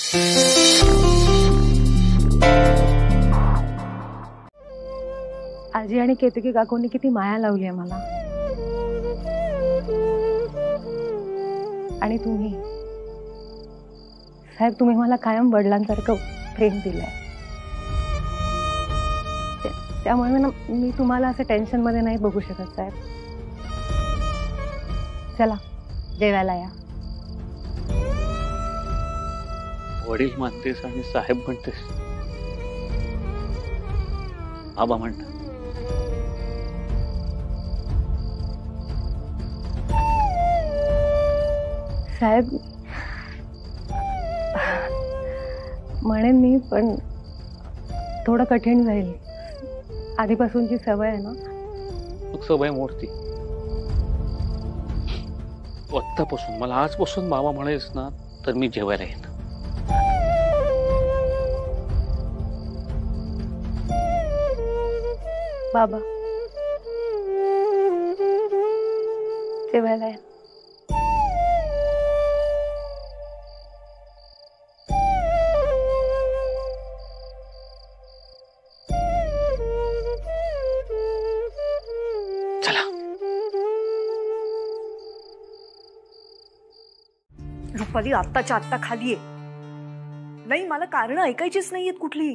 आजी आणि केतकी काकूंनी किती माया लावली आहे मला, आणि तुम्ही साहेब, तुम्ही मला कायम वडिलांसारखं प्रेम दिलंय. त्यामुळे मी तुम्हाला असं टेन्शन मध्ये नाही बघू शकत साहेब. चला जेवायला या. वडील म्हणतेस आणि साहेब म्हणतेस, आबा म्हणतात. साहेब म्हणेन मी, पण थोडं कठीण जाईल. आधीपासूनची सवय आहे ना. मग सवय मोडती. आत्तापासून मला आजपासून बाबा म्हणायस ना, तर मी जेवायला येईन. बाबा जेवायला या. रुपाली आत्ताच्या आत्ता खाली आहे. नाही, मला कारण ऐकायचीच नाहीयेत कुठली.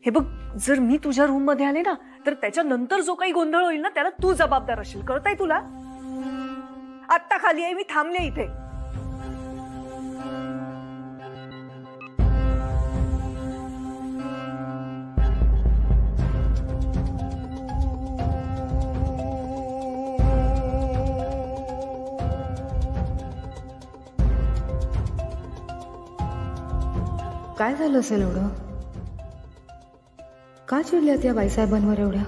हे बघ, जर मी तुझ्या रूम मध्ये आले ना, तर त्याच्यानंतर जो काही गोंधळ होईल ना, त्याला तू जबाबदार असशील. कळतंय तुला? आत्ता खाली आहे, मी थांबले इथे. काय झालं असेल एवढं? का चिडल्यात या बाईसाहेबांवर एवढ्या?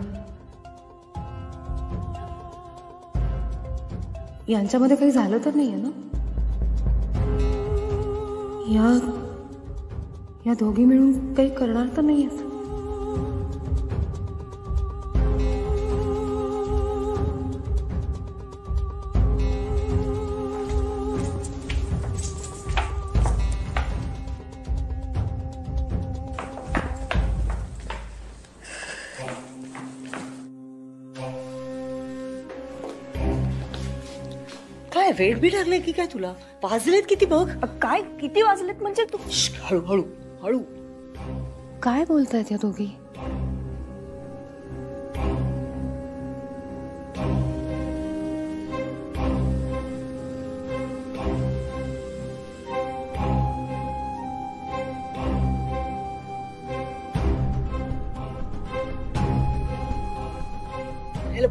यांच्यामध्ये काही झालं तर नाहीये ना? या दोघी मिळून काही करणार तर नाहीयेत? काय वेळ बी लागले की काय तुला? वाजलेत किती बघ. काय किती वाजलेत म्हणजे? तू हळूहळू हळू. काय बोलतायत या दोघी?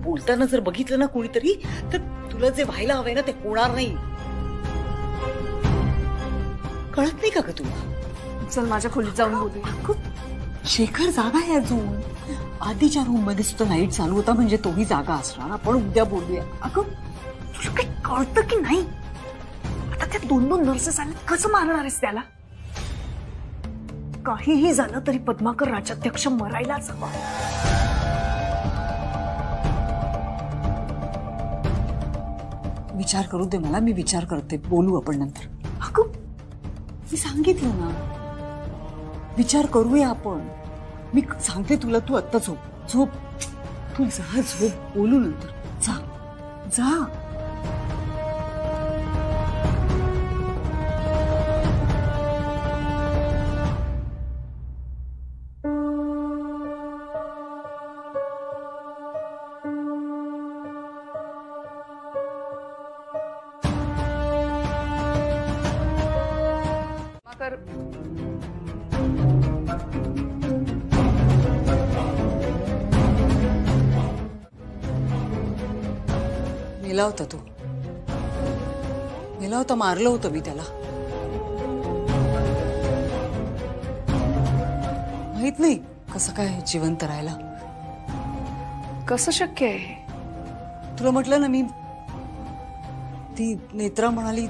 बोलताना जर बघितलं ना कोणीतरी, तर तुला जे व्हायला हवंय ना ते होणार नाही. कळत नाही का ग तुला? चल माझ्या खोलीत जाऊन बोलूया. शेखर जागा आहे अजून. आधीच्या रूम मध्ये सुद्धा लाईट चालू होता, म्हणजे तोही जागा असणार. आपण उद्या बोलूया. अगं तुला काही कळतं की नाही? आता त्या 2-2 नर्सेस आल्या, कसं मारणार आहेस त्याला? काहीही झालं तरी पद्माकर राज्याध्यक्ष मरायलाच हवा. विचार करू दे मला, मी विचार करते. बोलू आपण नंतर. अगं मी सांगितलं ना, विचार करूया आपण. मी सांगते तुला, तू आत्ता झोप झोप. तू जा झोप, बोलू नंतर. जा जा. मेला होता तो. मेला होता, मारलं होतं मी त्याला. माहित नाही कसं काय जिवंत राहायला. कसं शक्य आहे? तुला म्हटलं ना मी, ती नेत्रा म्हणाली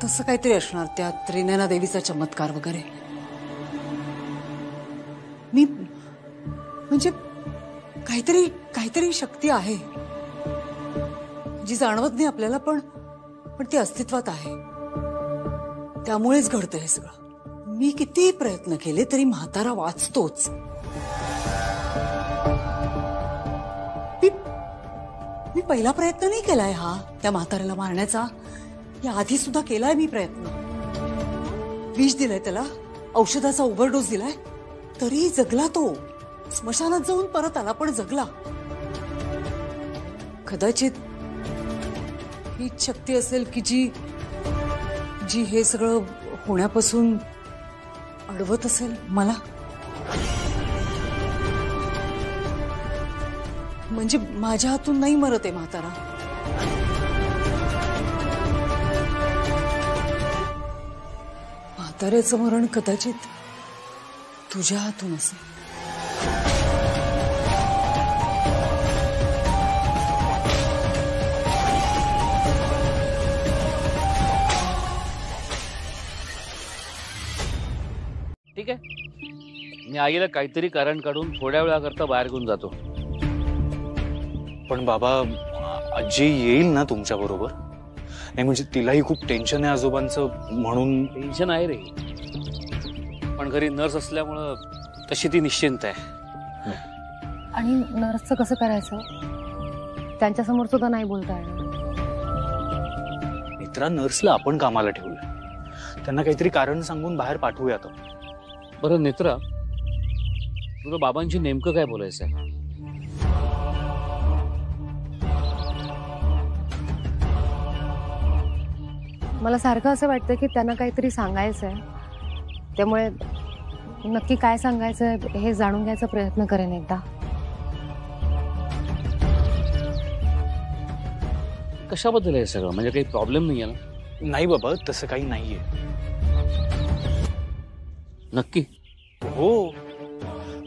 तसं काहीतरी असणार, त्या त्रिनयना देवीचा चमत्कार वगैरे. मी म्हणजे काहीतरी शक्ती आहे जी जाणवत नाही आपल्याला, पण ती अस्तित्वात आहे. त्यामुळेच घडतं हे सगळं. मी कितीही प्रयत्न केले तरी म्हातारा वाचतोच. मी पहिला प्रयत्न नाही केलाय हा त्या म्हाताऱ्याला मारण्याचा. या आधी सुद्धा केलाय मी प्रयत्न. विष दिलंय त्याला, औषधाचा ओव्हरडोस दिलाय, तरी जगला तो. स्मशानात जाऊन परत आला पण जगला. कदाचित हीच शक्ती असेल की जी हे सगळं होण्यापासून अडवत असेल मला. म्हणजे माझ्या हातून नाही मरत आहे म्हातारा. म्हाताऱ्याचं मरण कदाचित तुझ्या हातून असेल. ठीक आहे, मी आईला काहीतरी कारण काढून थोड्या वेळाकरता बाहेर घेऊन जातो. पण बाबा, आजी येईल ना तुमच्या बरोबर? नाही म्हणजे तिलाही खूप टेन्शन आहे आजोबांचं म्हणून. टेन्शन आहे रे, पण घरी नर्स असल्यामुळं तशी ती निश्चिंत आहे. आणि नर्सचं कसं करायचं? त्यांच्या समोर सुद्धा नाही बोलता येणार. मित्रा, नर्सला आपण कामाला ठेवलंय, त्यांना काहीतरी कारण सांगून बाहेर पाठवूया आता. बरं नेत्रा, तुला बाबांशी नेमकं काय बोलायचं आहे? मला सारखं असं वाटतं की त्यांना काहीतरी सांगायचं आहे, त्यामुळे नक्की काय सांगायचं हे जाणून घ्यायचा प्रयत्न करेन एकदा. कशाबद्दल आहे सगळं? म्हणजे काही प्रॉब्लेम नाही आहे ना? नाही बाबा, तसं काही नाहीये. नक्की? हो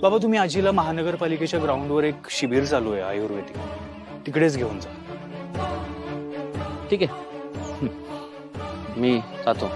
बाबा, तुम्ही आजीला महानगरपालिकेच्या ग्राउंडवर एक शिबिर चालू आहे आयुर्वेदिक, तिकडेच घेऊन जा. ठीक आहे, मी जातो.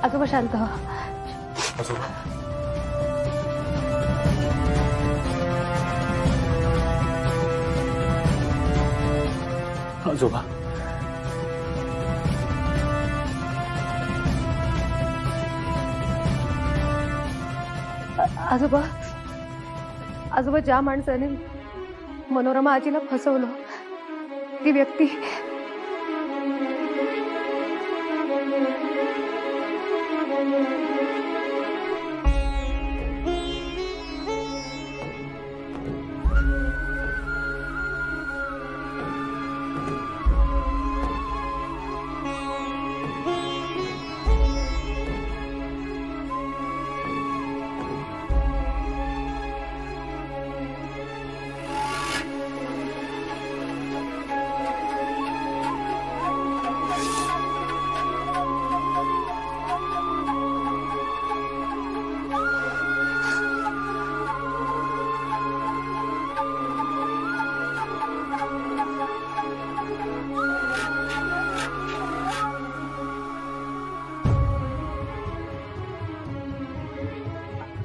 आजोबा शांत हो. आजोबा, आजोबा, आजोबा, ज्या माणसाने मनोरमा आजीला फसवलं, ती व्यक्ती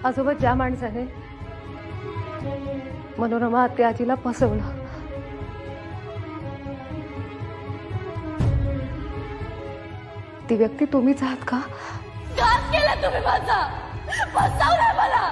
आजोबा, ज्या माणसाने मनोरमा आत्या आजीला फसवलं, ती व्यक्ती तुम्हीच आहात का? घात केला तुम्ही माझा, फसवलं मला.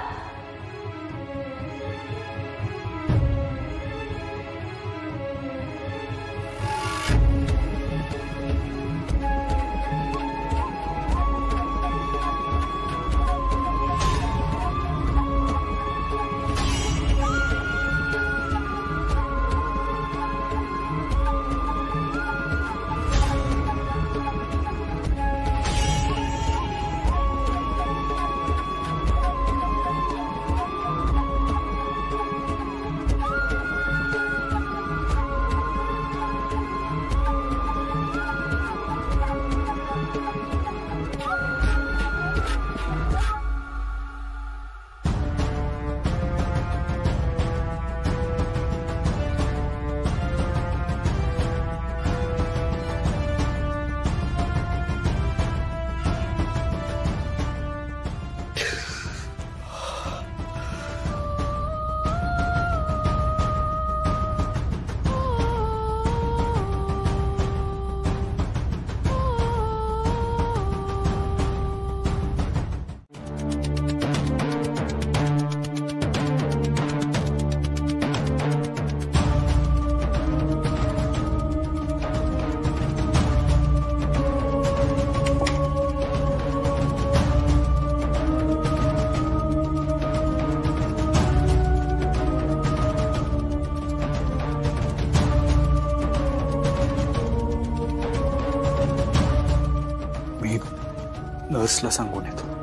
नर्सला सांगून येतो.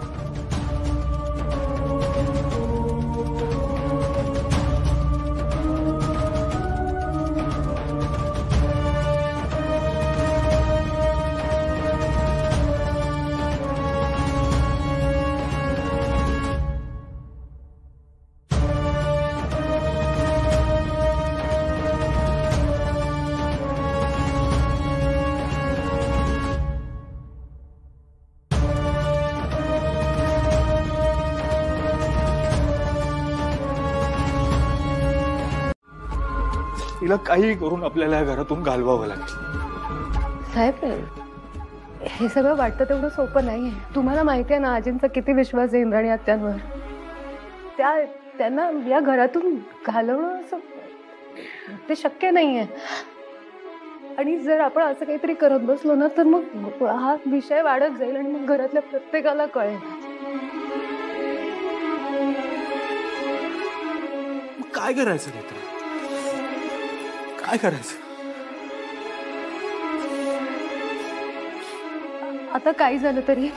तिला काही करून आपल्याला या घरातून घालवावं लागेल. साहेब, हे सगळं वाटतं तेवढं सोपं नाहीये. तुम्हाला माहिती आहे ना आजींचा किती विश्वास आहे इंद्राणी आत्यांवर. त्यांना या घरातून घालवणं असं ते शक्य नाहीये. आणि जर आपण असं काहीतरी करत बसलो ना तर मग हा विषय वाढत जाईल आणि मग घरातल्या प्रत्येकाला कळेल. काय करायचं नेत्रा? काय करायचं? आता काही झालं तरी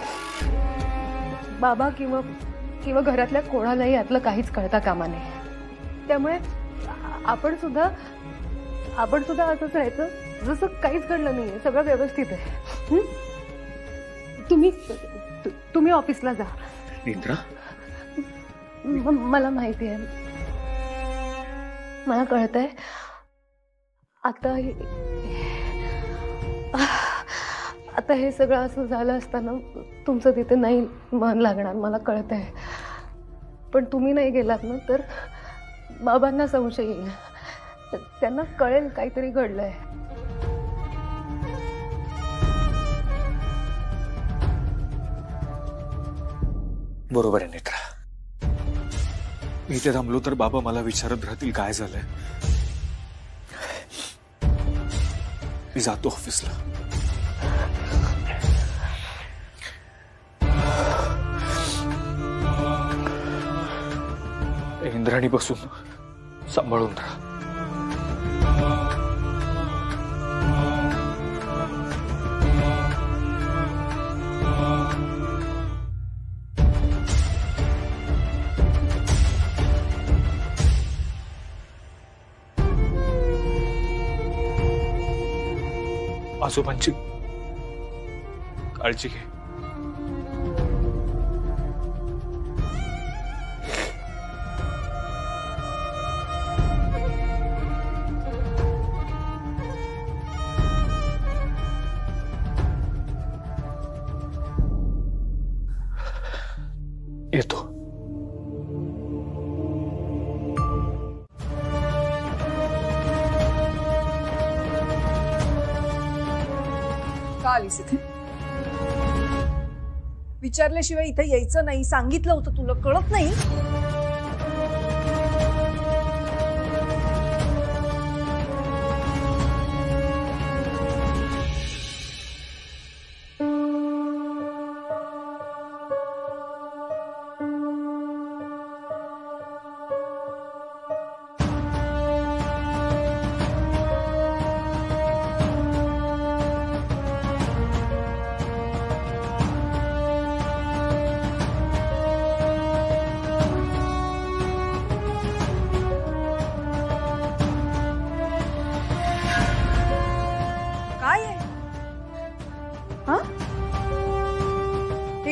बाबा किंवा घरातल्या कोणालाही यातलं काहीच कळता कामा नये. त्यामुळे आपण सुद्धा असंच राहायचं जसं काहीच घडलं नाहीये. सगळं व्यवस्थित आहे. तुम्ही ऑफिसला जा. नेत्रा, मला माहिती आहे, मला कळतंय. आता हे सगळं असं झालं असताना तुमचं तिथे नाही मन लागणार, मला कळतंय. पण तुम्ही नाही गेलात ना तर बाबांना संशय येईल. त्यांना कळेल काहीतरी घडलंय. बरोबर आहे नेत्रा. मी इथे थांबलो तर बाबा मला विचारत राहतील काय झालंय. मी जातो ऑफिसला. इंद्राणी बसून सांभाळून राहा. आजोबांची काळजी घे. येतो. का आलीस इथे? विचारल्याशिवाय इथे यायचं नाही सांगितलं होतं तुला, कळत नाही?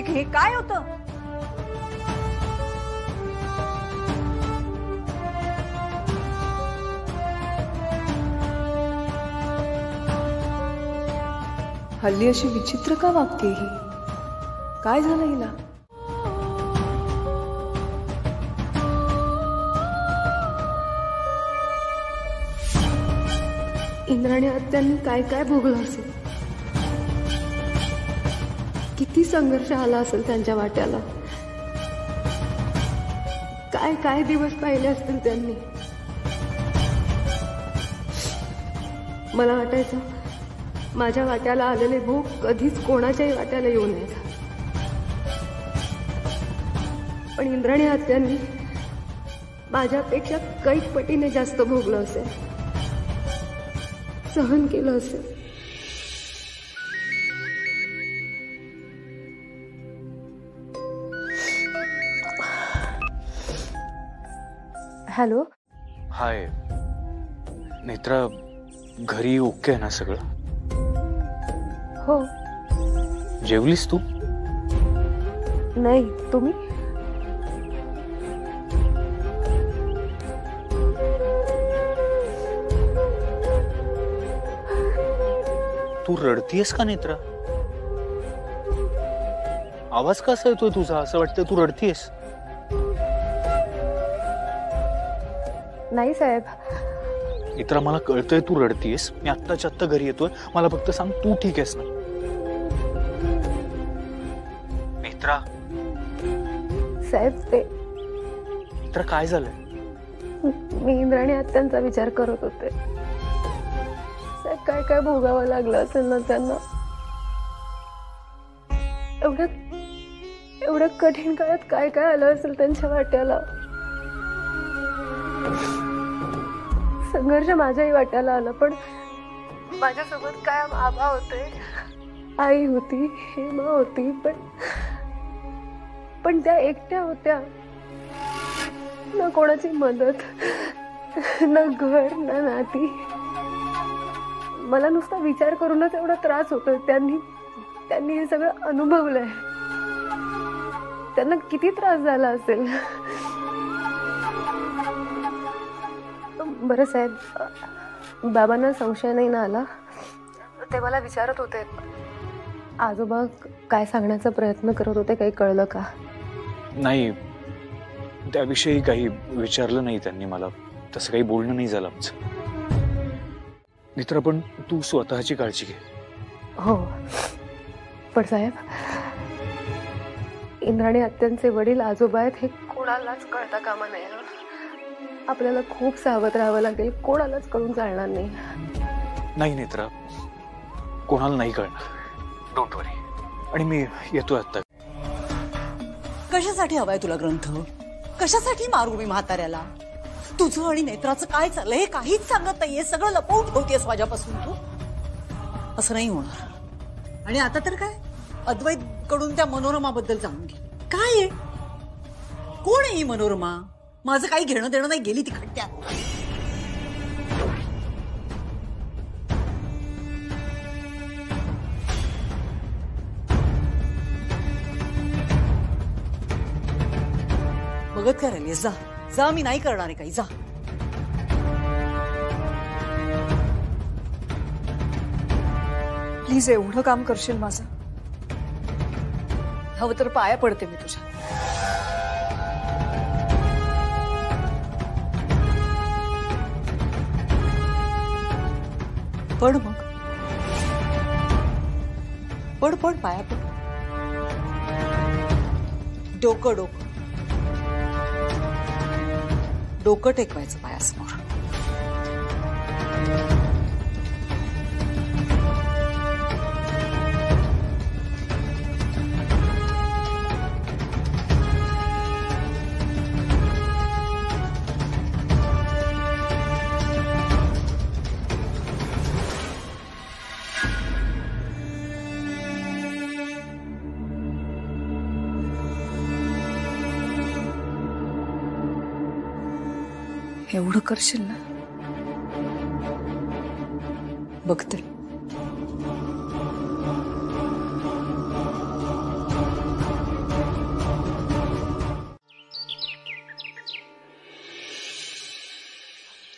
हे काय होतं? हल्ली अशी विचित्र का वागते ही? काय झालं हिला? इंद्राणी आत्यांनी काय काय भोगलं असेल, किती संघर्ष आला असेल त्यांच्या वाट्याला, काय काय दिवस पाहिले असतील त्यांनी. मला वाटायचं माझ्या वाट्याला आलेले भोग कधीच कोणाच्याही वाट्याला येऊ नयेत. पण इंद्राणी आत्यांनी माझ्यापेक्षा कैक पटीने जास्त भोगलं असेल, सहन केलं असेल. हॅलो. हाय नेत्रा, घरी ओके आहे ना सगळं? हो. जेवलीस तू? नाही, तुम्ही? तू रडतीयस का नेत्रा? आवाज कसा येतोय तुझा? असं वाटतं तू रडतीयस. नाही साहेब. नेत्रा, मला कळतंय तू रडतीयस. मी आत्ताच्या आत्ता घरी येतोय. मला फक्त सांग तू ठीक आहेस ना? नेत्रा. साहेब ते नेत्रा, काय झालंय? मी इंद्राणी आत्यांचा विचार करत होते. साहेब काय काय भोगावं लागलं असेल ना त्यांना. एवढ्या कठीण काळात काय काय आलं असेल त्यांच्या वाट्याला. संघर्ष माझ्याही वाट्याला आला, पण माझ्यासोबत काय आबा होते, आई होती, हेमा होती, पण त्या एकट्या होत्या. ना कोणाची मदत, ना घर, ना नाती. मला नुसता विचार करूनच एवढा त्रास होतोय. त्यांनी हे सगळं अनुभवलंय. त्यांना किती त्रास झाला असेल. बरं साहेब, बाबांना संशय नाही ना आला? ते मला विचारत होते, आजोबा काय सांगण्याचा प्रयत्न करत होते, काही कळलं का? नाही, त्याविषयी काही विचारलं नाही त्यांनी मला. तसं काही बोलणं नाही झालं आमचं. मित्र, पण तू स्वतःची काळजी घे. हो, पण साहेब, इंद्राणी आत्यांचे वडील आजोबा आहेत हे कोणालाच कळता कामा नये. आपल्याला खूप सावध राहावं लागेल. कोणालाच कळून चालणार नाही. नाही नेत्रा, कोणाला नाही कळणार. डोंट वरी. आणि मी येतोय आता. कशासाठी हवाय तुला ग्रंथ? कशासाठी मारू मी म्हाताऱ्याला? तुझं आणि नेत्राचं काय चाललंय हे काहीच सांगत नाहीये. सगळं लपवून ठेवतेस माझ्यापासून तू. असं नाही होणार. आणि आता तर काय, अद्वैत कडून त्या मनोरमाबद्दल जाणून घे. काय आहे? कोण आहे ही मनोरमा? माझं काही घेणं देणं नाही. गेली ती खड्ड्यात. बघत काय राहिलीस? जा जा, मी नाही करणार आहे काही. जा. प्लीज एवढं काम करशील माझं? हवं तर पाया पडते मी तुझ्या. पड मग. पड पड, पाया पड. डोकं डोकं डोकं टेकवायचं पायासमोर. एवढं करशील ना? बघते.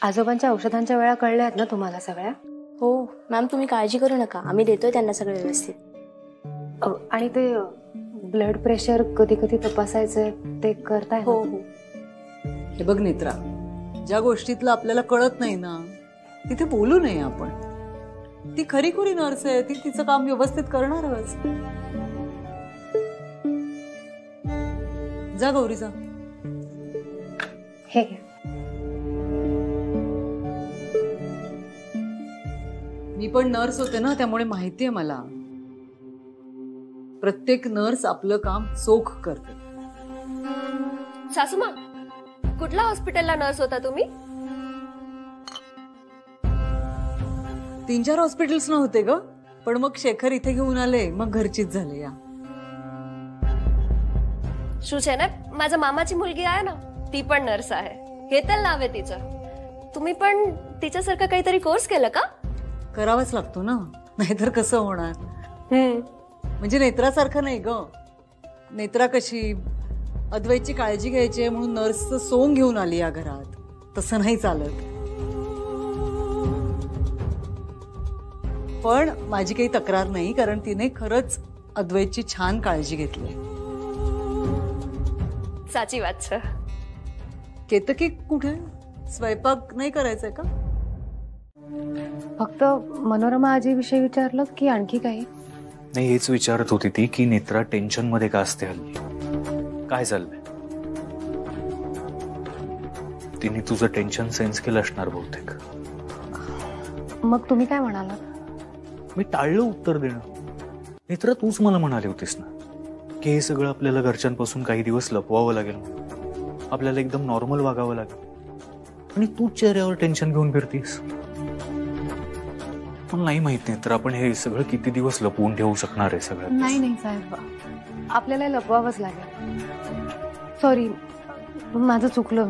आजोबांच्या औषधांच्या वेळा कळल्या आहेत ना तुम्हाला सगळ्या? हो मॅम, तुम्ही काळजी करू नका. आम्ही देतोय त्यांना सगळं व्यवस्थित. आणि ते ब्लड प्रेशर कधी कधी तपासायचं ते करताय? हो हो. हे बघ नेत्रा, ज्या गोष्टीतलं आपल्याला कळत नाही ना तिथे बोलू नये आपण. ती खरीखुरी नर्स आहे. ती तिचं काम व्यवस्थित करणारच. जा गौरी, जा. हे मी पण नर्स होते ना, त्यामुळे माहितीये मला. प्रत्येक नर्स आपलं काम चोख करते. सासूमा, कुठल्या हॉस्पिटलला नर्स होता तुम्ही? 3-4 हॉस्पिटल्स नव्हते ग, पण मग शेखर इथे घेऊन आले, मग घरचीच झाले. या सुचेना, माझ्या मामाची मुलगी आहे ना, ती पण नर्स आहे. हे तर नाव आहे तिचं. तुम्ही पण तिच्यासारखं काहीतरी कोर्स केलं का? करावाच लागतो ना, नाहीतर कसं होणार. म्हणजे नेत्रासारखं नाही ग. नेत्रा कशी अद्वैतची काळजी घ्यायची आहे म्हणून नर्सचं सोंग घेऊन आली या घरात, तसं नाही चालत. पण माझी काही तक्रार नाही, कारण तिने खरंच अद्वैतची छान काळजी घेतली. साची वाट सर. केतकी कुठे? स्वयंपाक नाही करायचंय का? फक्त मनोरमा आजीविषयी विचारलं की आणखी काही? नाही, हेच विचारत होती ती की नेत्रा टेन्शन मध्ये का असते हल्ली, काय चाललंय. तिने तुझं टेन्शन सेन्स केलं असणार बहुतेक. मग तुम्ही काय म्हणालात? मी टाळलं उत्तर देणं. नेत्रा, तूच मला म्हणाली होतीस ना की हे सगळं आपल्याला घरच्यांपासून काही दिवस लपवावं लागेल, आपल्याला एकदम नॉर्मल वागावं लागेल, आणि तूच चेहऱ्यावर टेन्शन घेऊन फिरतीस. पण नाही माहित नाही तर आपण हे सगळं किती दिवस लपवून ठेवू शकणार आहे सगळं. नाही नाही साहेब, आपल्याला लपवावंच लागेल. सॉरी, माझं चुकलं.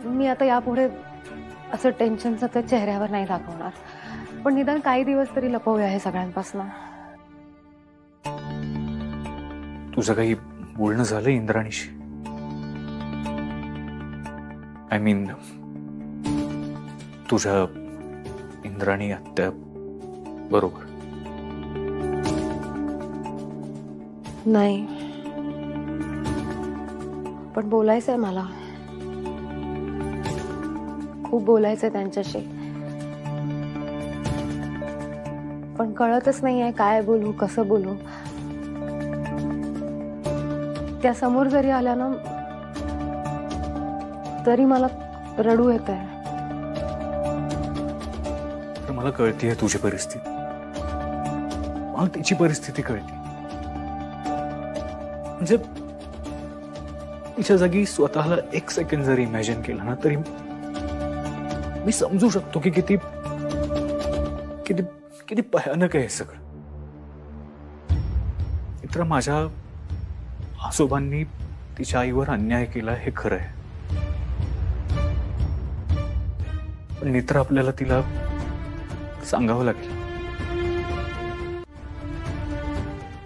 मी आता यापुढे असं टेन्शन सतत चेहऱ्यावर नाही दाखवणार, पण निदान काही दिवस तरी लपवूया हे सगळ्यांपासून. तुझं काही बोलणं झालं इंद्राणीशी? आय मीन तुझ्या इंद्राणी आत्या बरोबर? नाही, पण बोलायचंय मला. खूप बोलायचंय त्यांच्याशी, पण कळतच नाहीये काय बोलू, कसं बोलू. त्या समोर जरी आल्या ना तरी मला रडू येतंय. तर मला कळतीये तुझी परिस्थिती, मला तिची परिस्थिती कळते. म्हणजे तिच्या जागी स्वतःला एक सेकंड जरी इमॅजिन केलं ना तरी मी समजू शकतो की किती किती किती भयानक आहे सगळं. मित्र, माझ्या आजोबांनी तिच्या आईवर अन्याय केला हे खरं आहे, पण मित्र आपल्याला तिला सांगावं लागेल.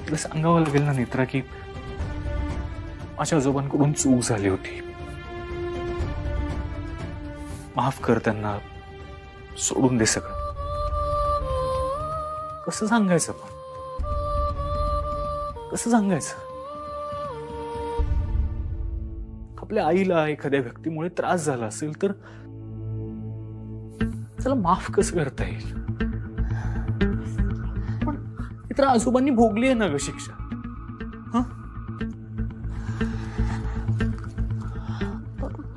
तिला सांगावं लागेल ना नेत्रा की माझ्या आजोबांकडून चूक झाली होती, माफ कर त्यांना, सोडून दे सगळं. कसं सांगायचं पण? कसं सांगायचं? आपल्या आईला एखाद्या व्यक्तीमुळे त्रास झाला असेल तर त्याला माफ कसं करता येईल? पण इतर आजोबांनी भोगली आहे ना ग शिक्षा.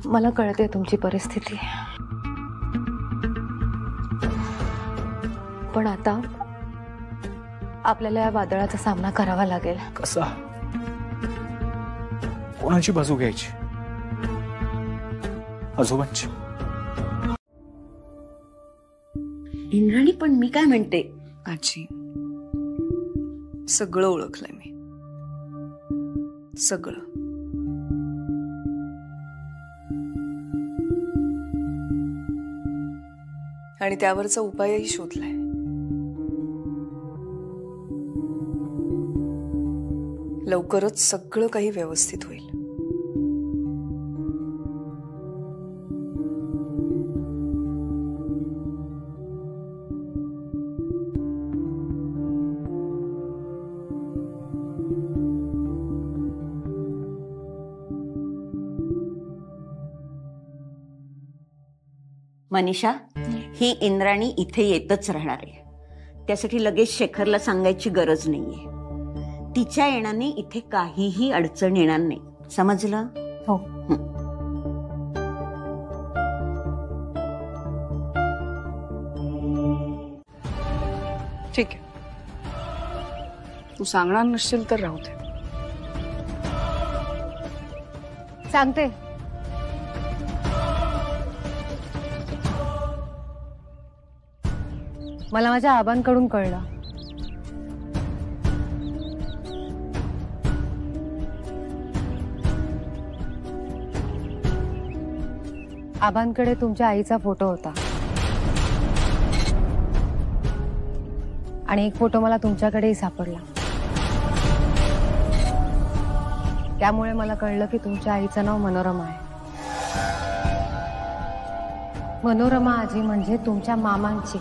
मला कळते तुमची परिस्थिती, पण आता आपल्याला या वादळाचा सामना करावा लागेल. कसा? कोणाची बाजू घ्यायची? आजोबांची? इंद्राणी, पण मी काय म्हणते आजी, सगळं ओळखलंय मी, सगळं. आणि त्यावरचा उपायही शोधलाय. लवकरच सगळं काही व्यवस्थित होईल. मनीषा, ही इंद्राणी इथे येतच राहणार आहे. त्यासाठी लगेच शेखरला सांगायची गरज नाहीये. तिच्या येण्याने इथे काहीही अडचण येणार नाही, समजलं? हो. ठीक आहे, तू सांगणार नसशील तर राहू दे. सांगते. मला माझ्या आबांकडून कळलं. आबांकडे तुमच्या आईचा फोटो होता आणि एक फोटो मला तुमच्याकडेही सापडला. त्यामुळे मला कळलं की तुमच्या आईचं नाव मनोरमा आहे. मनोरमा आजी म्हणजे तुमच्या मामांची,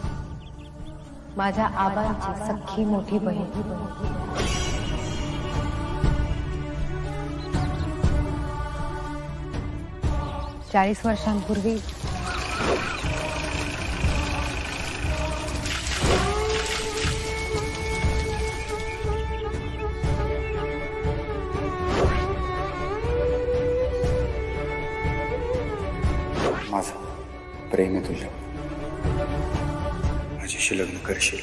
माझ्या आबांची सख्खी मोठी बहीण. 40 वर्षांपूर्वी माझं प्रेम आहे तुझ्या, माझ्याशी लग्न करशील?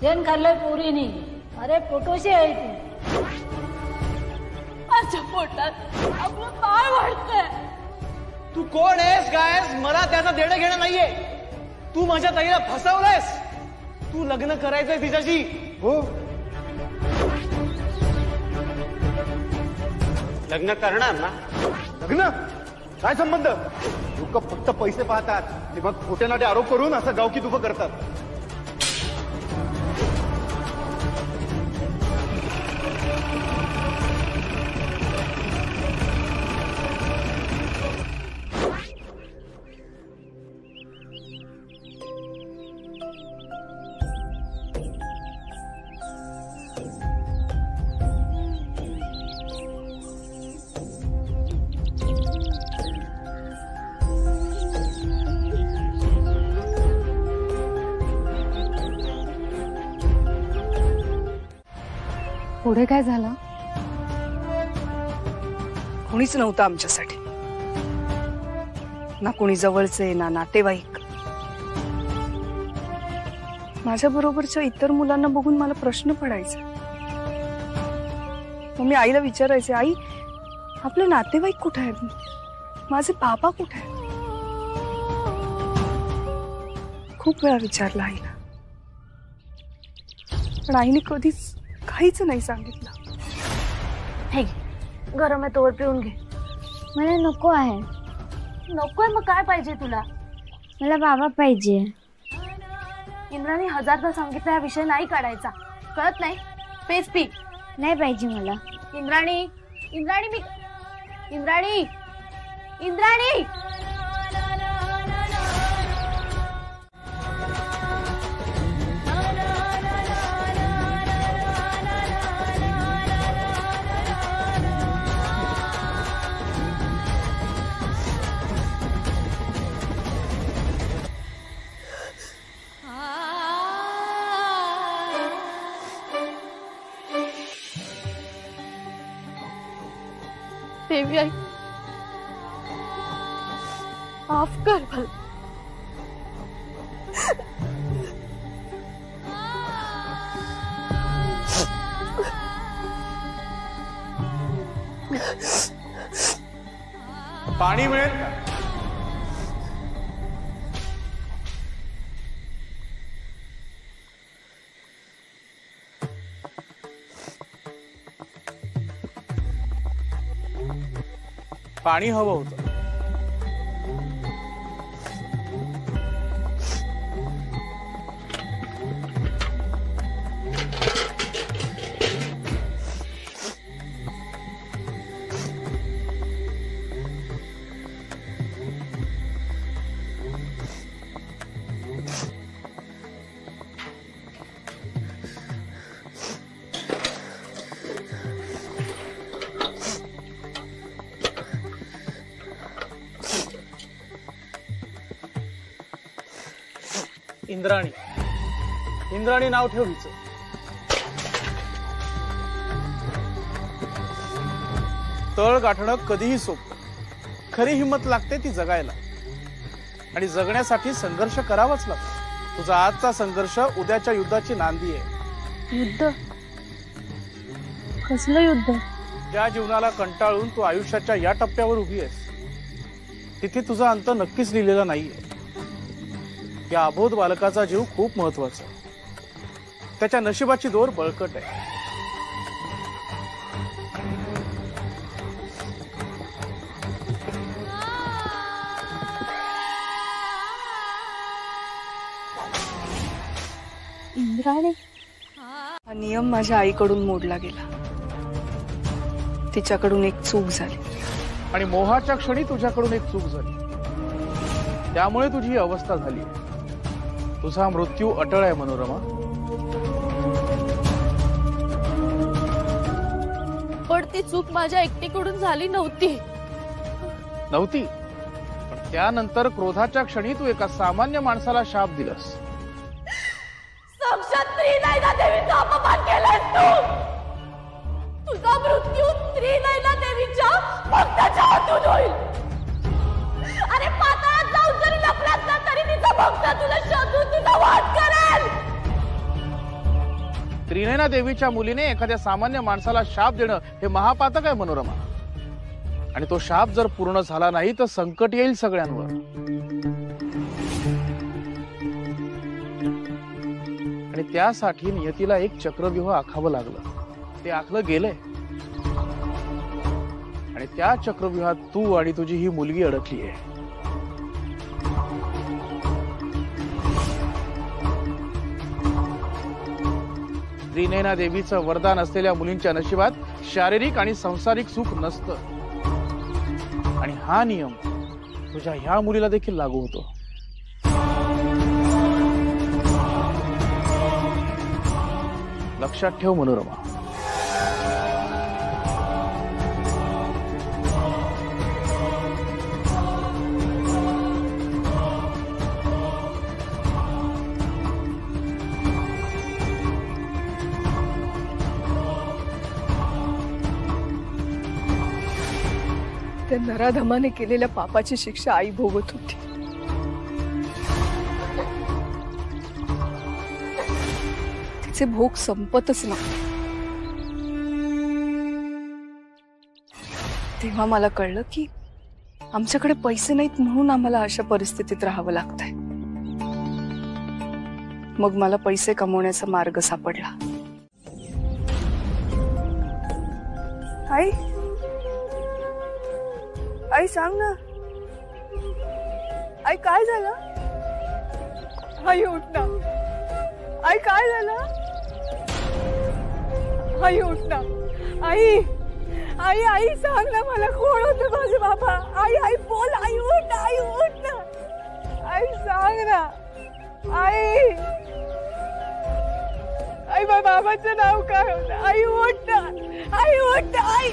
शेण खाल्लंय पोरीनी. अरे पोटोशी आहे ती. माझ्या पोटात आपलं बाळ वाढतंय. तू कोण आहेस काय आहेस? मला त्याचं देणं घेणं नाहीये. तू माझ्या ताईला फसवलंयस. तू लग्न करायचंय तिच्याशी. हो, लग्न करणार ना? लग्न काय संबंध? लोक फक्त पैसे पाहतात आणि मग खोटे नाटे आरोप करून असं गावकी तुफं करतात. पुढे काय झालं? कोणीच नव्हतं आमच्यासाठी, ना कोणी जवळचे ना नातेवाईक. माझ्या बरोबरच्या इतर मुलांना बघून मला प्रश्न पडायचा. मग मी आईला विचारायचे, आई आपले नातेवाईक कुठे आहेत? माझे बाबा कुठे आहेत? खूप वेळा विचारलं आईला, पण आईने कधीच काहीच नाही सांगितलं. हे गरम आहे तोवर पिऊन घे. मला नको आहे. नकोय मग काय पाहिजे तुला? मला बाबा पाहिजे. इंद्राने 1000दा सांगितलं हा विषय नाही काढायचा. कळत नाही? Page P. नाही पाहिजे मला. इंद्राणी, इंद्राणी मी इंद्राणी, इंद्राणी. देवी आई माफ कर मला. पाणी मिळेल का? पाणी हवं होतं. इंद्राणी, इंद्राणी नाव ठेव हिचं. तळ गाठणं कधीही सोपं. खरी हिंमत लागते ती जगायला, आणि जगण्यासाठी संघर्ष करावाच लागतो. तुझा आजचा संघर्ष उद्याच्या युद्धाची नांदी आहे. युद्ध? कसलं युद्ध? ज्या जीवनाला कंटाळून तू आयुष्याच्या या टप्प्यावर उभी आहेस, तिथे तुझा अंत नक्कीच लिहिलेला नाहीये. या अबोध बालकाचा जीव खूप महत्वाचा. त्याच्या नशिबाची दोर बळकट आहे. इंद्राणी, हा नियम माझ्या आईकडून मोडला गेला. तिच्याकडून एक चूक झाली आणि मोहाच्या क्षणी तुझ्याकडून एक चूक झाली, त्यामुळे तुझी ही अवस्था झाली. तुझा मृत्यू अटळ आहे मनोरमा. पण ती चूक माझ्या एकटीकडून झाली नव्हती. पण त्यानंतर क्रोधाच्या क्षणी तू एका सामान्य माणसाला शाप दिलास. त्रिनयना देवीचा अपमान केलास तू. तुझा मृत्यू त्रिनयना देवीच्या भक्ताच्या हातून होईल. अरे पाताळात जाऊन जरी लपलास ना तरी तिचा भक्त तुला शोधून तुझा वध करेल. त्रिनयना देवीच्या मुलीने एखाद्या सामान्य माणसाला शाप देणं हे महापातक आहे मनोरमा. आणि तो शाप जर पूर्ण झाला नाही तर संकट येईल सगळ्यांवर. आणि त्यासाठी नियतीला एक चक्रव्यूह आखावं लागलं. ते आखलं गेलंय आणि त्या चक्रव्यूहात तू आणि तुझी ही मुलगी अडकली आहे. त्रिनयना देवीचं वरदान असलेल्या मुलींच्या नशिबात शारीरिक आणि संसारिक सुख नसतं. आणि हा नियम तुझ्या ह्या मुलीला देखील लागू होतो. लक्षात ठेव मनोरमा. त्या नराधमाने केलेल्या पापाची शिक्षा आई भोगत होती. तिचे भोग संपतच नव्हते. तेव्हा मला कळलं की आमच्याकडे पैसे नाहीत म्हणून आम्हाला अशा परिस्थितीत राहावं लागतंय. मग मला पैसे कमवण्याचा मार्ग सापडला. आई, आई सांग ना. आई काय झालं? आई उठ ना. आई काय झालं? आई उठ ना. आई आई आई सांग ना मला, कोण होते माझे बाबा? आई आई बोल. आई उठ ना. आई उठ ना. आई सांग ना. आई आई माझ्या बाबाचं नाव काय होतं? आई उठ ना. आई उठ ना. आई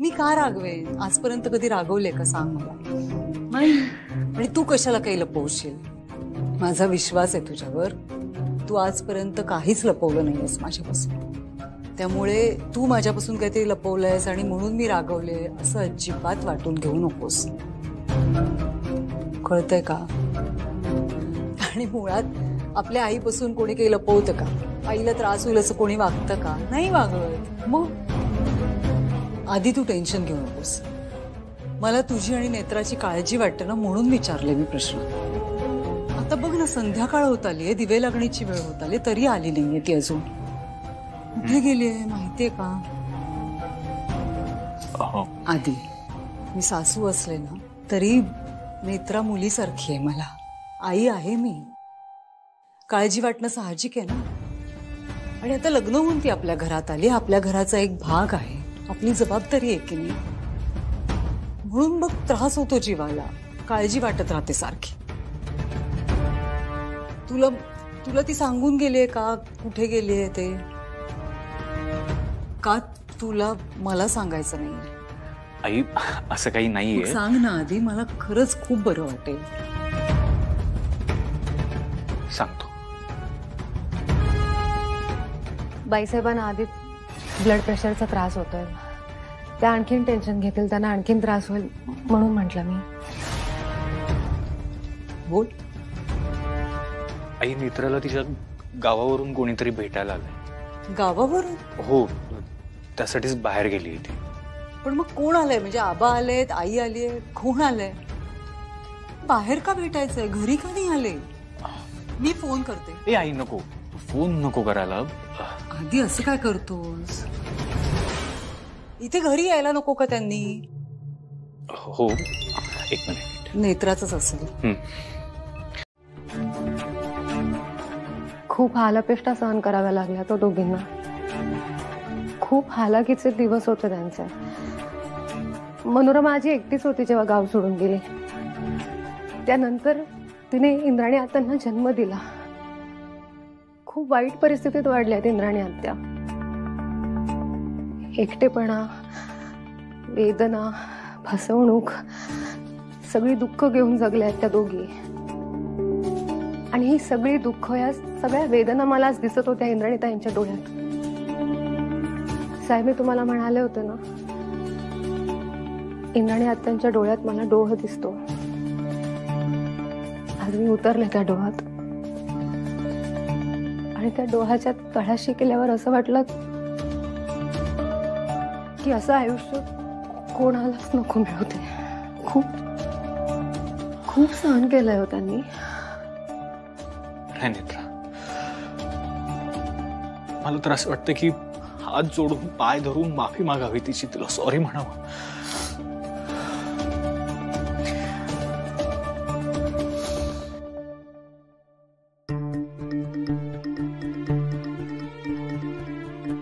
मी का रागवेन? आजपर्यंत कधी रागवले का सांग मला. नाही. आणि तू कशाला काही लपवशील? माझा विश्वास आहे तुझ्यावर. तू आजपर्यंत काहीच लपवलं नाहीयेस माझ्यापासून. त्यामुळे तू माझ्यापासून काहीतरी लपवलंयस आणि म्हणून मी रागवले असं अजिबात वाटून घेऊ नकोस. कळतंय का? आणि मुळात आपल्या आईपासून कोणी काही लपवतं का? आईला त्रास होईल असं कोणी वागतं का? नाही वागत. मग आधी तू टेन्शन घेऊ नकोस. मला तुझी आणि नेत्राची काळजी वाटते ना, म्हणून विचारले मी प्रश्न. आता बघ ना, संध्याकाळ होत आलीये, दिवे लागण्याची वेळ होत आली, तरी आली नाहीये ती अजून. कुठे गेलीये माहितीये का? आधी मी सासू असले ना तरी नेत्रा मुलीसारखी आहे मला. आई आहे मी. काळजी वाटणं साहजिक आहे ना. आणि आता लग्न होऊन ती आपल्या घरात आली, आपल्या घराचा एक भाग आहे, आपली जबाबदारी आहे की नाही. म्हणून मग त्रास होतो जीवाला, काळजी वाटत राहते सारखी. तुला तुला ती सांगून गेलीये का कुठे गेलीये ते? का तुला मला सांगायचं नाहीये? आई असं काही नाहीये. सांग ना आधी, मला खरंच खूप बरं वाटेल. सांगतो. बाईसाहेबांना आधी ब्लड प्रेशरचा त्रास होतोय. त्या आणखीन टेन्शन घेतील, त्यांना आणखीन त्रास होईल म्हणून म्हटलं मी. बोल. आई नेत्राला तिच्या गावावरून कोणीतरी भेटायला आलंय. गावावरून? हो, त्यासाठीच बाहेर गेली ती. पण मग कोण आलंय? म्हणजे आबा आलेत, आई आली आहे, कोण आलंय? बाहेर का भेटायचंय? घरी का नाही आले? मी फोन करते. ए आई नको, तू फोन नको करायला. आधी असं काय करतोस? इथे घरी यायला नको का त्यांनी? हो, एक मिनिट. नेत्राचंच असेल. खूप हालापेष्टा सहन कराव्या लागल्या तो दोघींना. खूप हालाकीचे दिवस होते त्यांचे. मनोरमा आजी एकटीच होती जेव्हा गाव सोडून गेली. त्यानंतर तिने इंद्राणी आत्यांना जन्म दिला. खूप वाईट परिस्थितीत वाढल्यात इंद्राणी आत्या. एकटेपणा, वेदना, फसवणूक, सगळी दुःख घेऊन जगल्यात त्या दोघी. आणि ही सगळी दुःख, या सगळ्या वेदना मला आज दिसत होत्या इंद्राणीताईंच्या डोळ्यात. साहेब, मी तुम्हाला म्हणाले होते ना, इंद्राणी आत्यांच्या डोळ्यात मला डोह दिसतो. आज मी उतरले त्या डोहात. आणि त्या डोहाच्या तळाशी केल्यावर असं वाटलं की असं आयुष्य कोणालाच नको मिळवते. खूप खूप सहन केलंय हो त्यांनी. नेत्रा, मला तर असं वाटतं की हात जोडून पाय धरून माफी मागावी तिची, तिला सॉरी म्हणावं.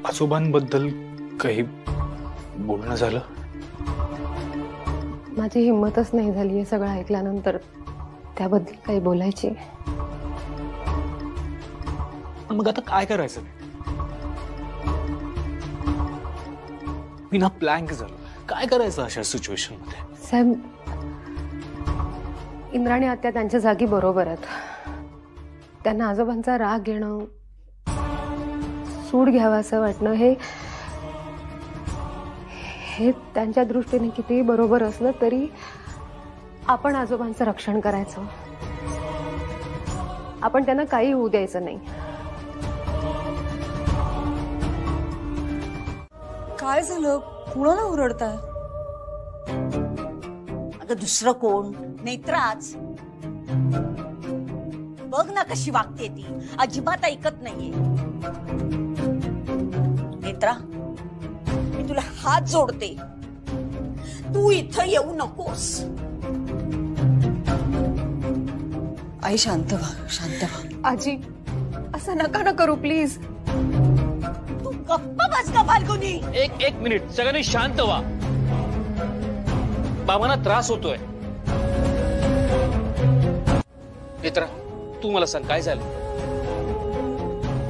आजोबांबद्दल काही बोलणं झालं? माझी हिंमतच नाही झाली हे सगळं ऐकल्यानंतर त्याबद्दल काही बोलायची. मग आता काय करायचं? मी ना ब्लँक झालो. काय करायचं अशा सिच्युएशन मध्ये? साहेब, इंद्राणी आत्या त्यांच्या जागी बरोबर आहेत. त्यांना आजोबांचा राग येणं, सूड घ्यावं असं वाटणं, हे त्यांच्या दृष्टीने कितीही बरोबर असलं तरी आपण आजोबांचं रक्षण करायचं. आपण त्यांना काही होऊ द्यायचं नाही. काय झालं? कुणाला ओरडताय? अगं दुसरं कोण? नेत्राच. बघ ना कशी वागते ती, अजिबात ऐकत नाहीये. नेत्रा, मी तुला हात जोडते, तू इथं येऊ नकोस. आई शांत व्हा, शांत व्हा. आजी, असं नका ना करू प्लीज. तू गप्प बस का फाल्गुनी? एक मिनिट, सगळ्यांनी शांत व्हा. बाबांना त्रास होतोय. नेत्रा, तू मला सांग काय झालं?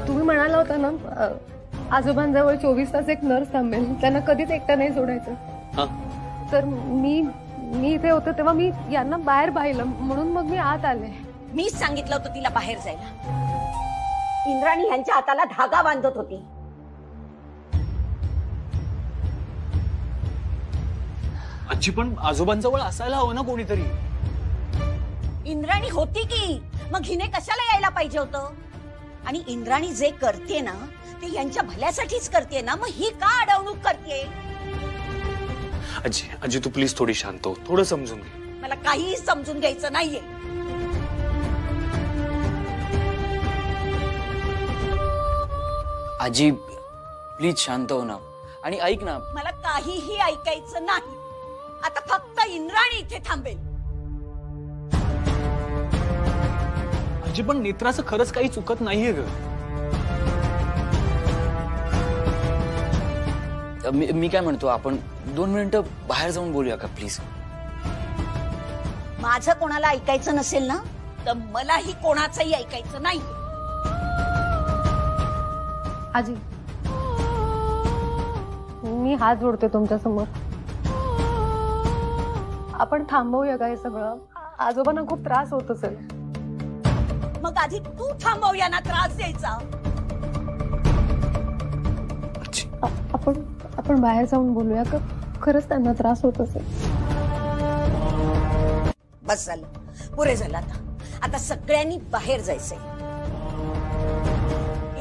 तुम्ही म्हणाला होता ना आजोबांजवळ 24 तास एक नर्स थांबेल, त्यांना कधीच एकटं नाही सोडायचं. तर मी इथे होते तेव्हा मी यांना बाहेर पाहिलं, म्हणून मग मी आत आले. मीच सांगितलं होतं तिला बाहेर जायला. इंद्राणी यांच्या हाताला धागा बांधत होती. आजी, पण आजोबांजवळ असायला हवं ना कोणीतरी. इंद्राणी होती की, मग हिने कशाला यायला पाहिजे होतं? आणि इंद्राणी जे करते ना ते यांच्या भल्यासाठीच करते ना, मग ही का अडवणूक करते? आजी आजी तू प्लीज थोडी शांत हो, थोडं समजून घे. मला काहीही समजून घ्यायचं नाहीये. आजी प्लीज शांत हो ना आणि ऐक ना. मला काहीही ऐकायचं नाही. आता फक्त इंद्राणी इथे थांबेल. आजी पण नेत्राचं खरंच काही चुकत नाहीये ग. मी काय म्हणतो, आपण 2 मिनिटं बाहेर जाऊन बोलूया का प्लीज? माझं कोणाला ऐकायचं नसेल ना तर मलाही कोणाचंही ऐकायचं नाही. आजी मी हात जोडते तुमच्या समोर. आपण थांबवूया का हे सगळं? आजोबांना खूप त्रास होत असेल. मग आधी तू थांबव यांना त्रास द्यायचा. आपण बाहेर जाऊन बोलूया का? खरंच त्यांना त्रास होत असेल. बस झालं, पुरे झालं. आता सगळ्यांनी बाहेर जायचंय.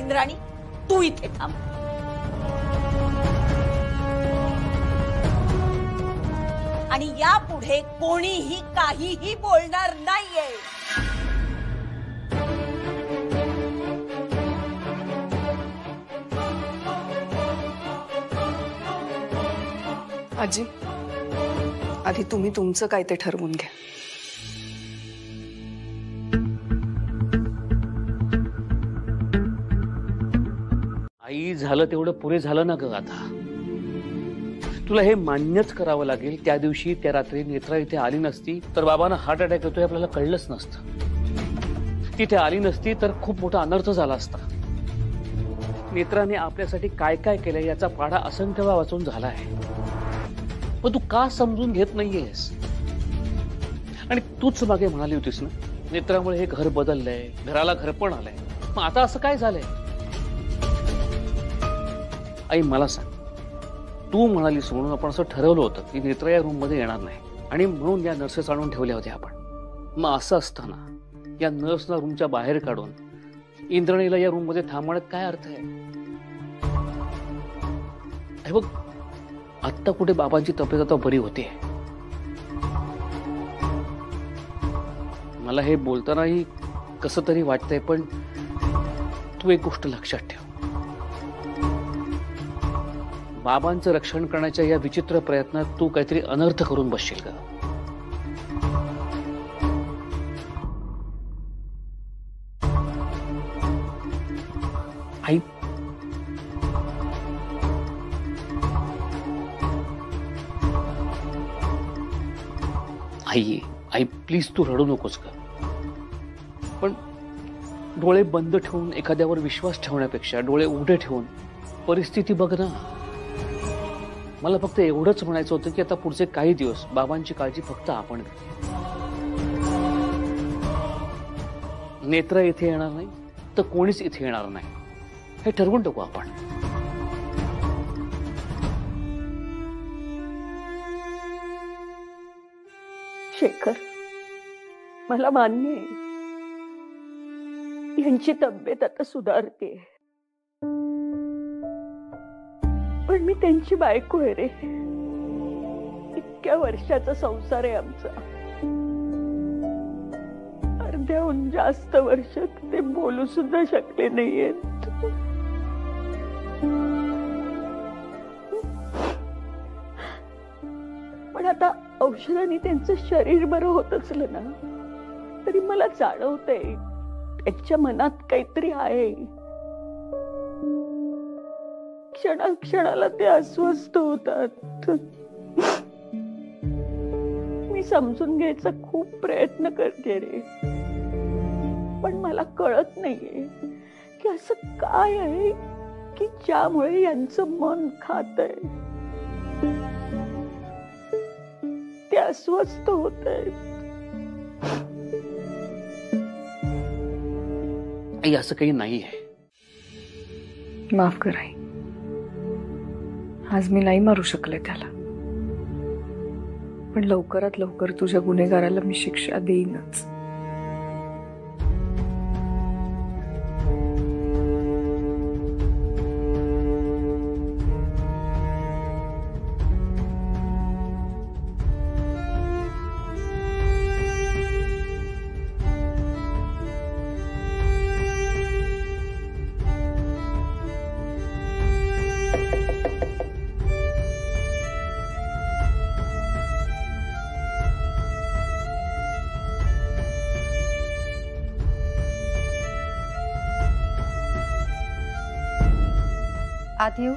इंद्राणी तू इथे थांब. आणि यापुढे कोणीही काहीही बोलणार नाहीये. आजी आधी तुम्ही तुमचं काय ते ठरवून घ्या. आई झालं तेवढं पुरे झालं ना ग. आता तुला हे मान्यच करावं लागेल. त्या दिवशी त्या रात्री नेत्रा इथे आली नसती तर बाबांना हार्ट अटॅक येतोय आपल्याला कळलंच नसतं. तिथे आली नसती तर खूप मोठा अनर्थ झाला असता. नेत्राने आपल्यासाठी काय काय केलंय याचा पाढा असंख्य वेळा वाचून झाला आहे. पण तू का समजून घेत नाहीयेस? आणि तूच मागे म्हणाली होतीस ना नेत्रामुळे हे घर बदललंय, घराला घर पण आलंय. मग आता असं काय झालंय? आई मला सांग, तू म्हणालीस म्हणून आपण असं ठरवलं होतं की नेत्रा या रूम मध्ये येणार नाही आणि म्हणून या नर्सेस आणून ठेवल्या होत्या आपण. मग असं असताना या नर्सला रूमच्या बाहेर काढून इंद्रणीला या रूम मध्ये थांबवण्यात काय अर्थ आहे? बघ आत्ता कुठे बाबांची तब्येत आता बरी होते. मला हे बोलतानाही कसं तरी वाटतंय, पण तू एक गोष्ट लक्षात ठेव. बाबांचं रक्षण करण्याच्या या विचित्र प्रयत्नात तू काहीतरी अनर्थ करून बसशील का? आई आई आई प्लीज तू रडू नकोस का. पण डोळे बंद ठेवून एखाद्यावर विश्वास ठेवण्यापेक्षा डोळे उघडे ठेवून परिस्थिती बघ ना. मला फक्त एवढंच म्हणायचं होतं की आता पुढचे काही दिवस बाबांची काळजी फक्त आपण घेऊ. नेत्रा इथे येणार नाही तर कोणीच इथे येणार नाही हे ठरवून टाकू आपण. शेखर, मला मान्य आहे यांची तब्येत आता सुधारते, पण मी त्यांची बायको आहे रे. इतक्या वर्षाचा संसार आहे आमचा. अर्ध्याहून जास्त वर्ष ते बोलू सुद्धा शकले नाहीयेत. पण आता औषधांनी त्यांचं शरीर बरं होत असलं ना तरी मला जाणवतंय त्यांच्या मनात काहीतरी आहे. क्षणाक्षणाला ते अस्वस्थ होतात. मी समजून घ्यायचा खूप प्रयत्न करते रे, पण मला कळत नाहीये की असं काय आहे की ज्यामुळे यांचं मन खातंय. ते अस्वस्थ होत आहेत. असं काही नाही आहे. माफ कर आई, आज मी नाही मारू शकले त्याला, पण लवकरात लवकर तुझ्या गुन्हेगाराला मी शिक्षा देईनच. आत येऊ?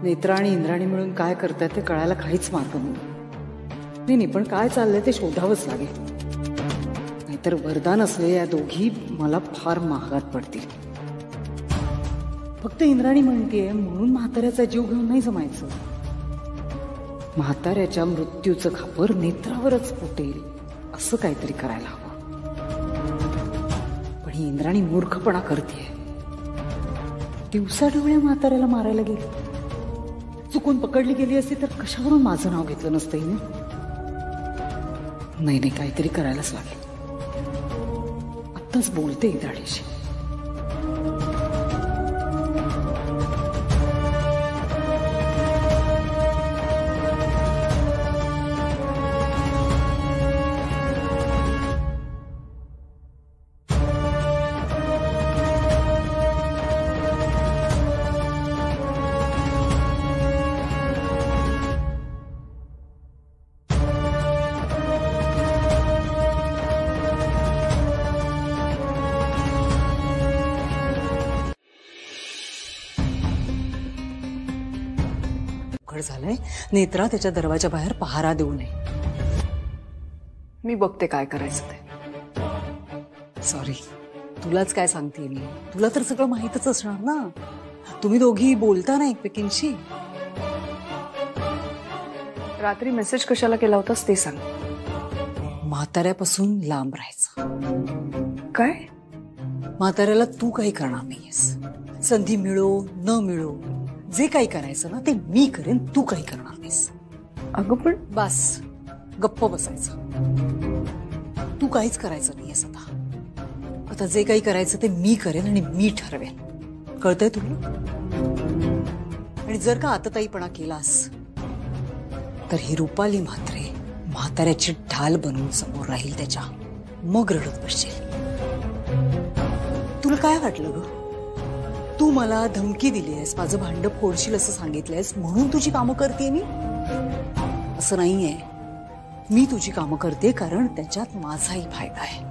नेत्रा आणि इंद्राणी मिळून काय करतायत ते कळायला काहीच मार्ग नाही, पण काय चाललंय ते शोधावंच लागेल. नाहीतर वरदान असले या दोघी मला फार महागात पडतील. फक्त इंद्राणी म्हणतेय म्हणून म्हाताऱ्याचा जीव घेऊन नाही जमायचं. म्हाताऱ्याच्या मृत्यूचं खापर नेत्रावरच फुटेल असं काहीतरी करायला हवं. पण ही इंद्राणी मूर्खपणा करतेय. दिवसा ढवळ्या म्हाताऱ्याला मारायला गेली. चुकून पकडली गेली असती तर कशावरून माझं नाव घेतलं नसतं हिने. नाही, काहीतरी करायलाच लागेल. आत्ताच बोलते इंद्राणीशी. झालंय. नेत्रा त्याच्या दरवाजा बाहेर पहारा देऊ नये. मी बघते काय करायचं ते. सॉरी, तुलाच काय सांगते मी. तुला तर सगळं माहीतच असणार ना. तुम्ही दोघी बोलता ना एकमेकींशी. रात्री मेसेज कशाला केला होतास ते सांग. म्हाताऱ्यापासून लांब राहायचं. काय? म्हाताऱ्याला तू काही करणार नाहीयेस. संधी मिळो न मिळो जे काही करायचं ना ते मी करेन, तू काही करणार नाहीस. अगं पण बस गप्प बसायचं. तू काहीच करायचं नाहीयेस. आता जे काही करायचं ते मी करेन आणि मी ठरवेन. कळतंय तुला? आणि जर का आतताईपणा केलास तर ही रुपाली म्हात्रे म्हाताऱ्याची ढाल बनवून समोर राहील त्याच्या. मग रडत बसशील. तुला काय वाटलं ग? तू मला धमकी दिली आहेस, माझं भांड फोडशील असं सांगितलंयस म्हणून तुझी कामं करते मी? असं नाहीये. मी तुझी कामं करते कारण त्याच्यात माझाही फायदा आहे.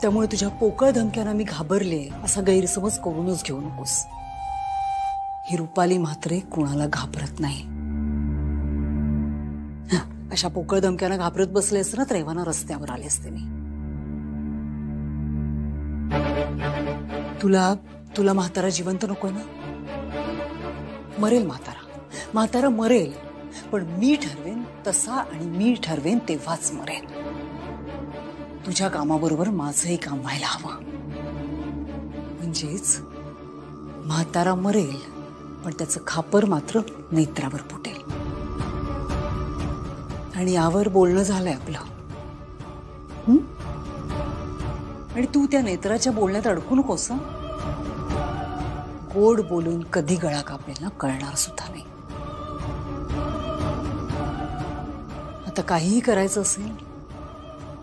त्यामुळे तुझ्या पोकळ धमक्यांना मी घाबरले असा गैरसमज करूनच घेऊ नकोस. ही रुपाली म्हात्रे कुणाला घाबरत नाही. अशा पोकळ धमक्यांना घाबरत बसले असते ना तर एव्हाना रस्त्यावर आले असते मी. तुला म्हातारा जिवंत नकोय ना? मरेल म्हातारा मरेल. पण मी ठरवेन तसा आणि मी ठरवेन तेव्हाच मरेल. तुझ्या कामाबरोबर माझंही काम व्हायला हवं. म्हणजेच म्हातारा मरेल पण त्याचं खापर मात्र नेत्रावर फुटेल. आणि यावर बोलणं झालंय आपलं. आणि तू त्या नेत्राच्या बोलण्यात अडकू नकोस. गोड बोलून कधी गळा कापेल ना कळणार सुद्धा नाही. आता काहीही करायचं असेल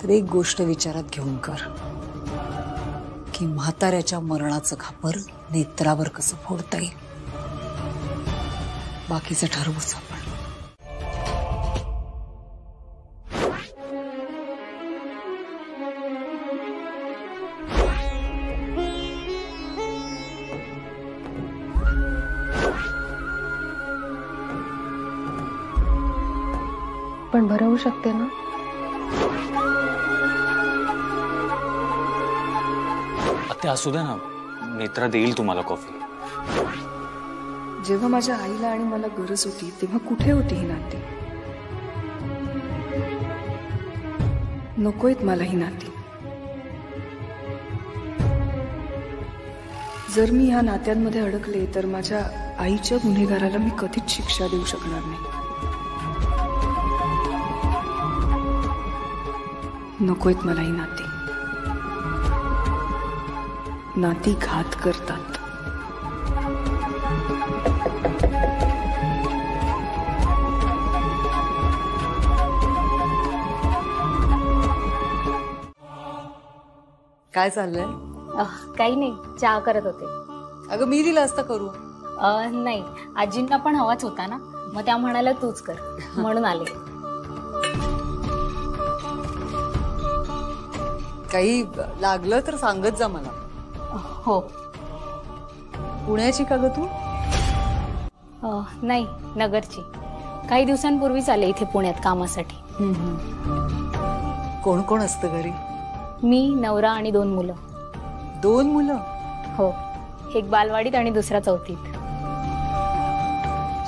तर एक गोष्ट विचारात घेऊन कर की म्हाताऱ्याच्या मरणाचं खापर नेत्रावर कसं फोडता येईल. बाकीचं ठरवूच आपण. पण बरं होऊ शकते ना? ते असू द्या ना, नेत्रा देईल तुम्हाला कॉफी. जेव्हा माझ्या आईला आणि मला गरज होती तेव्हा कुठे होती ही नाती? नकोयत मला ही नाती. जर मी ह्या नात्यांमध्ये अडकले तर माझ्या आईच्या गुन्हेगाराला मी कधीच शिक्षा देऊ शकणार नाही. नकोयत मला ही नाती. नाती घात करतात. काय चाललंय? काही नाही, चहा करत होते. अगं मी दिला असता करू. नाही, आजींना पण हवाच होता ना, मग त्या म्हणाल्या तूच कर, म्हणून आले. काही लागलं तर सांगत जा मला. हो. पुण्याची का ग तू? नाही, नगरची. काही दिवसांपूर्वीच आले इथे पुण्यात कामासाठी. कोण कोण असतं घरी? मी, नवरा आणि 2 मुलं. 2 मुलं? हो, एक बालवाडीत आणि दुसरा 4थीत.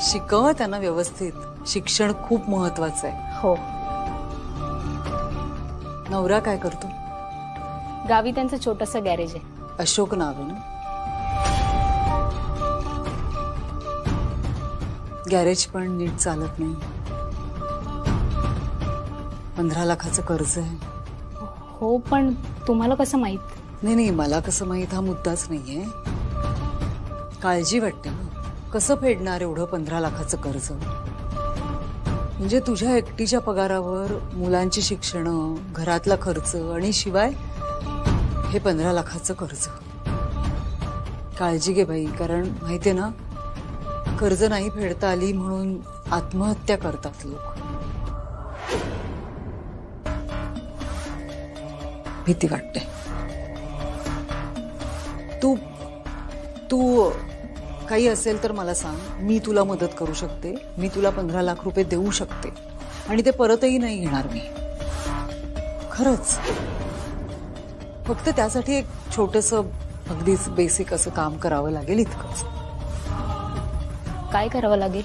शिकव त्यांना व्यवस्थित. शिक्षण खूप महत्वाचं आहे. हो. नवरा काय करतो? गावी त्यांचं छोटंसं गॅरेज आहे. अशोक नाव आहे ना? गॅरेज पण नीट चालत नाही. 15 लाखाचं कर्ज आहे. हो, पण तुम्हाला कसं माहित? नाही, मला कसं माहित हा मुद्दाच नाहीये. काळजी वाटते ना. कसं फेडणार एवढं 15 लाखाचं कर्ज? म्हणजे तुझ्या एकटीच्या पगारावर मुलांची शिक्षण, घरातला खर्च आणि शिवाय हे 15 लाखाचं कर्ज. काळजी घे बाई, कारण माहितीये ना, कर्ज नाही फेडता आली म्हणून आत्महत्या करतात लोक. भीती वाटते. तू तू काही असेल तर मला सांग. मी तुला मदत करू शकते. मी तुला 15 लाख रुपये देऊ शकते आणि ते परतही नाही घेणार मी. खरंच. फक्त त्यासाठी एक छोटंसं अगदीच बेसिक असं काम करावं लागेल, इतकंच. काय करावं लागेल?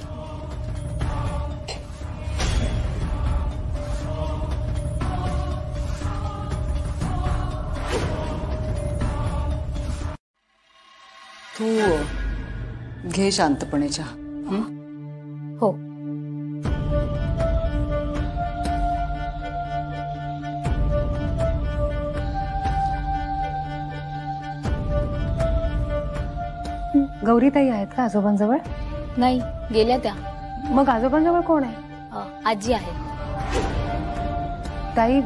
तू घे शांतपणे चहा. हो. गौरीताई आहेत का आजोबांजवळ? नाही, गेल्या त्या. मग आजोबांजवळ कोण आहे? आजी आहे. ताई,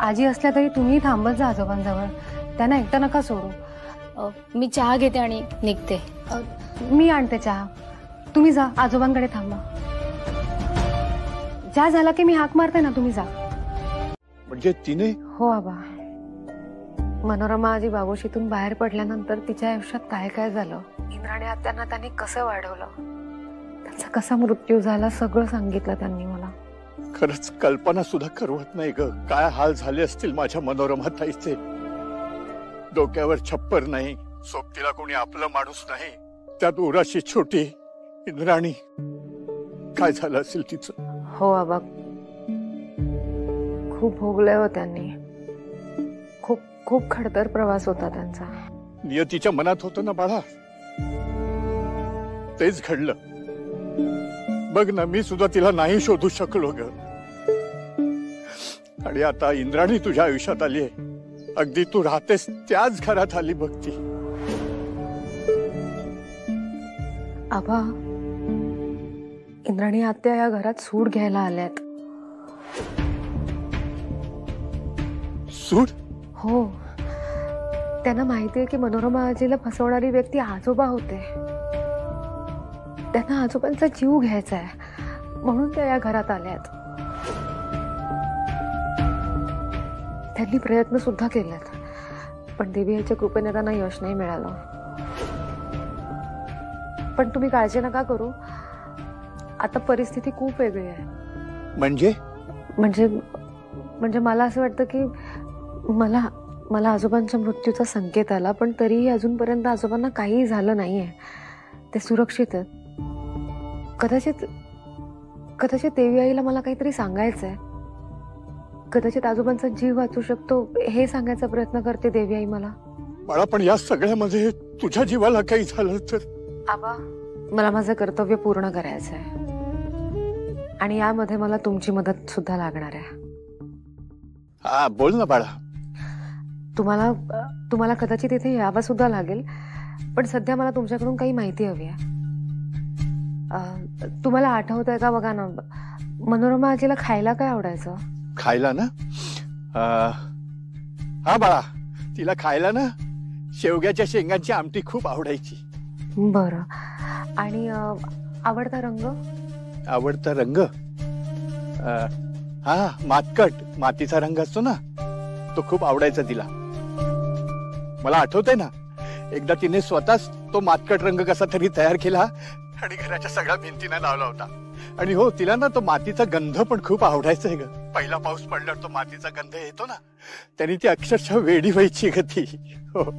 आजी असल्या तरी तुम्ही थांबत जा आजोबांजवळ. त्यांना एकटा नका सोडू. मी चहा घेते आणि निघते. मी आणते चहा. तुम्ही जा, आजोबांकडे थांबा. चहा झाला की मी हाक मारते ना, तुम्ही जा. म्हणजे तिने? हो आबा. मनोरमा आजी बाबोशीतून बाहेर पडल्यानंतर तिच्या आयुष्यात काय काय झालं, इंद्राणी आत्यांना त्यांनी कसं वाढवलं, त्यांचा कसा मृत्यू झाला, सगळं सांगितलं त्यांनी मला. खरंच कल्पना सुद्धा करवत नाही ग. काय हाल झाले असतील माझ्या मनोरमा ताईचे. डोक्यावर छप्पर नाही, सोबतीला कोणी आपलं माणूस नाही, त्यात उराशी छोटी इंद्राणी. काय झालं असेल तिचं? हो आबा, खूप भोगले हो त्यांनी. खूप खूप खडतर प्रवास होता त्यांचा. नियतीच्या मनात होतं ना बाळा, तेच घडलं. बघ ना, मी सुद्धा तिला नाही शोधू शकलो ग. आणि आता इंद्राणी तुझ्या आयुष्यात आली आहे. अगदी तू राहतेस त्याच घरात आली बघ ती. आबा, इंद्राणी आत्या या घरात सूड घ्यायला आल्यात. सूड? हो. त्यांना माहितीये की मनोरमा आजीला फसवणारी व्यक्ती आजोबा होते. त्यांना आजोबांचा जीव घ्यायचा आहे, म्हणून त्या या घरात आल्यात. त्यांनी प्रयत्न सुद्धा केलेत, पण देवी याच्या कृपेने त्यांना यश नाही मिळालं. पण तुम्ही काळजी नका करू. आता परिस्थिती खूप वेगळी आहे. म्हणजे म्हणजे म्हणजे मला असं वाटतं की मला मला आजोबांच्या मृत्यूचा संकेत आला, पण तरीही अजूनपर्यंत आजोबांना काही झालं नाहीये. ते सुरक्षित आहेत. कदाचित कदाचित देवी आईला मला काहीतरी सांगायचंय. कदाचित आजोबांचा जीव वाचू शकतो हे सांगायचा प्रयत्न करते देवी आई मला. बाळा, पण या सगळ्यामध्ये तुझ्या जीवाला काही झालं तर? आबा, मला माझं कर्तव्य पूर्ण करायचं आहे आणि यामध्ये मला तुमची मदत सुद्धा लागणार आहे. हा बोल ना बाळा. तुम्हाला कदाचित इथे यावं सुद्धा लागेल, पण सध्या मला तुमच्याकडून काही माहिती हवी आहे. तुम्हाला आठवतंय का बघा ना, मनोरमा आजीला खायला काय आवडायचं? खायला ना, हा बाळा, तिला खायला ना शेवग्याच्या शेंगांची आमटी खूप आवडायची. बरं. आणि आवडता रंग? आवडता रंग, हा मातकट, मातीचा रंग असतो ना, तो खूप आवडायचा तिला. मला आठवतंय ना, एकदा तिने स्वतःच तो मातकट रंग कसा तरी तयार केला आणि घराच्या सगळ्या भिंतींना लावला होता. आणि हो, तिला ना तो मातीचा गंध पण खूप आवडायचा आहे ग. पहिला पाऊस पडल्यावर तो मातीचा गंध येतो ना, त्यांनी ती अक्षरशः वेडी व्हायची ग ती. हो.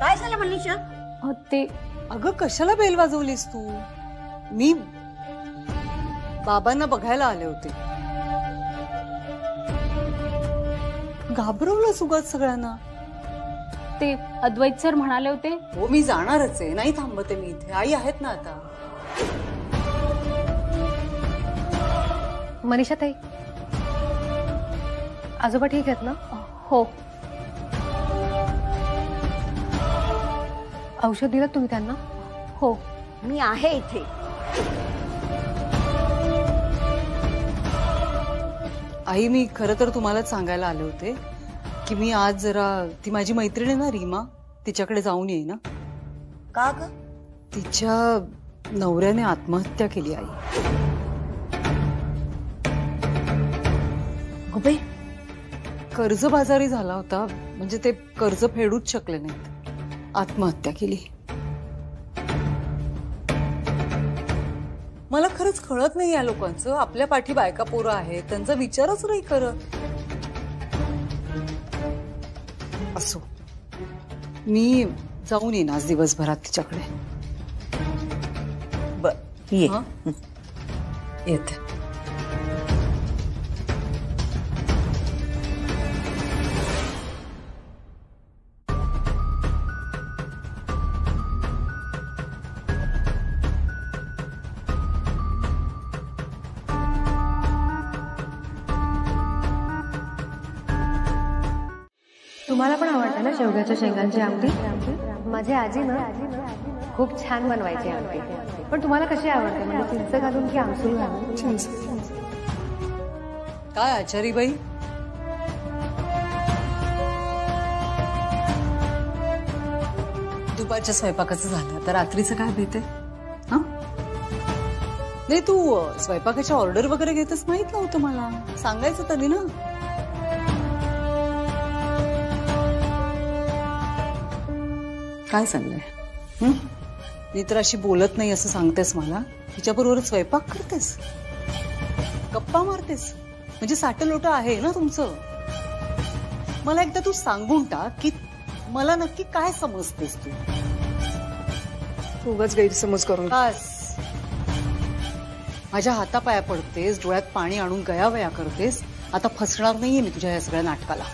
काय झालं मनीषा? ते अगं कशाला बेल वाजवलीस तू? मी बाबांना बघायला आले होते. घाबरवलं सुगत सगळ्यांना. ते अद्वैत सर म्हणाले होते. हो, मी जाणारच आहे, नाही थांबते मी इथे. आई आहेत ना आता. मनीषा ताई, आजोबा ठीक आहेत ना? हो. औषध दिलं तुम्ही त्यांना? हो, मी आहे इथे. आई, मी खरं तर तुम्हालाच सांगायला आले होते की मी आज जरा, ती माझी मैत्रीण आहे ना रीमा, तिच्याकडे जाऊन येईन ना. का ग? तिच्या नवऱ्याने आत्महत्या केली आई. गुबे, कर्जबाजारी झाला होता, म्हणजे ते कर्ज फेडूच शकले नाहीत, आत्महत्या केली. मला खरंच कळत नाही या लोकांचं. आपल्या पाठी बायका पोरं आहेत, त्यांचा विचारच नाही करत. असो, मी जाऊन येईन आज दिवसभरात तिच्याकडे. ये. येते. तुम्हाला पण आवडते ना शेवग्याच्या शेंगांची आमटी? माझी आजी ना खूप छान बनवायची आमटी. पण तुम्हाला कशी आवडते, म्हणजे चिंच घालून की आमसूल घालून? चिंच. काय आचारीबाई, दुपारच्या स्वयंपाकाचं झालं, आता रात्रीचं काय भेटे? हा, नाही, तू स्वयंपाकाच्या ऑर्डर वगैरे घेतच माहित नव्हतं मला, सांगायचं तरी ना. काय चाललंय? मी तर अशी बोलत नाही असं सांगतेस मला, तिच्याबरोबर स्वयंपाक करतेस, गप्पा मारतेस, म्हणजे साठ लोट आहे ना तुमचं. मला एकदा तू सांगून टाक की मला नक्की काय समजतेस तू. उगाच गैरसमज करून. बस, माझ्या हातापाया पडतेस, डोळ्यात पाणी आणून गयावया करतेस. आता फसणार नाहीये मी तुझ्या या सगळ्या नाटकाला.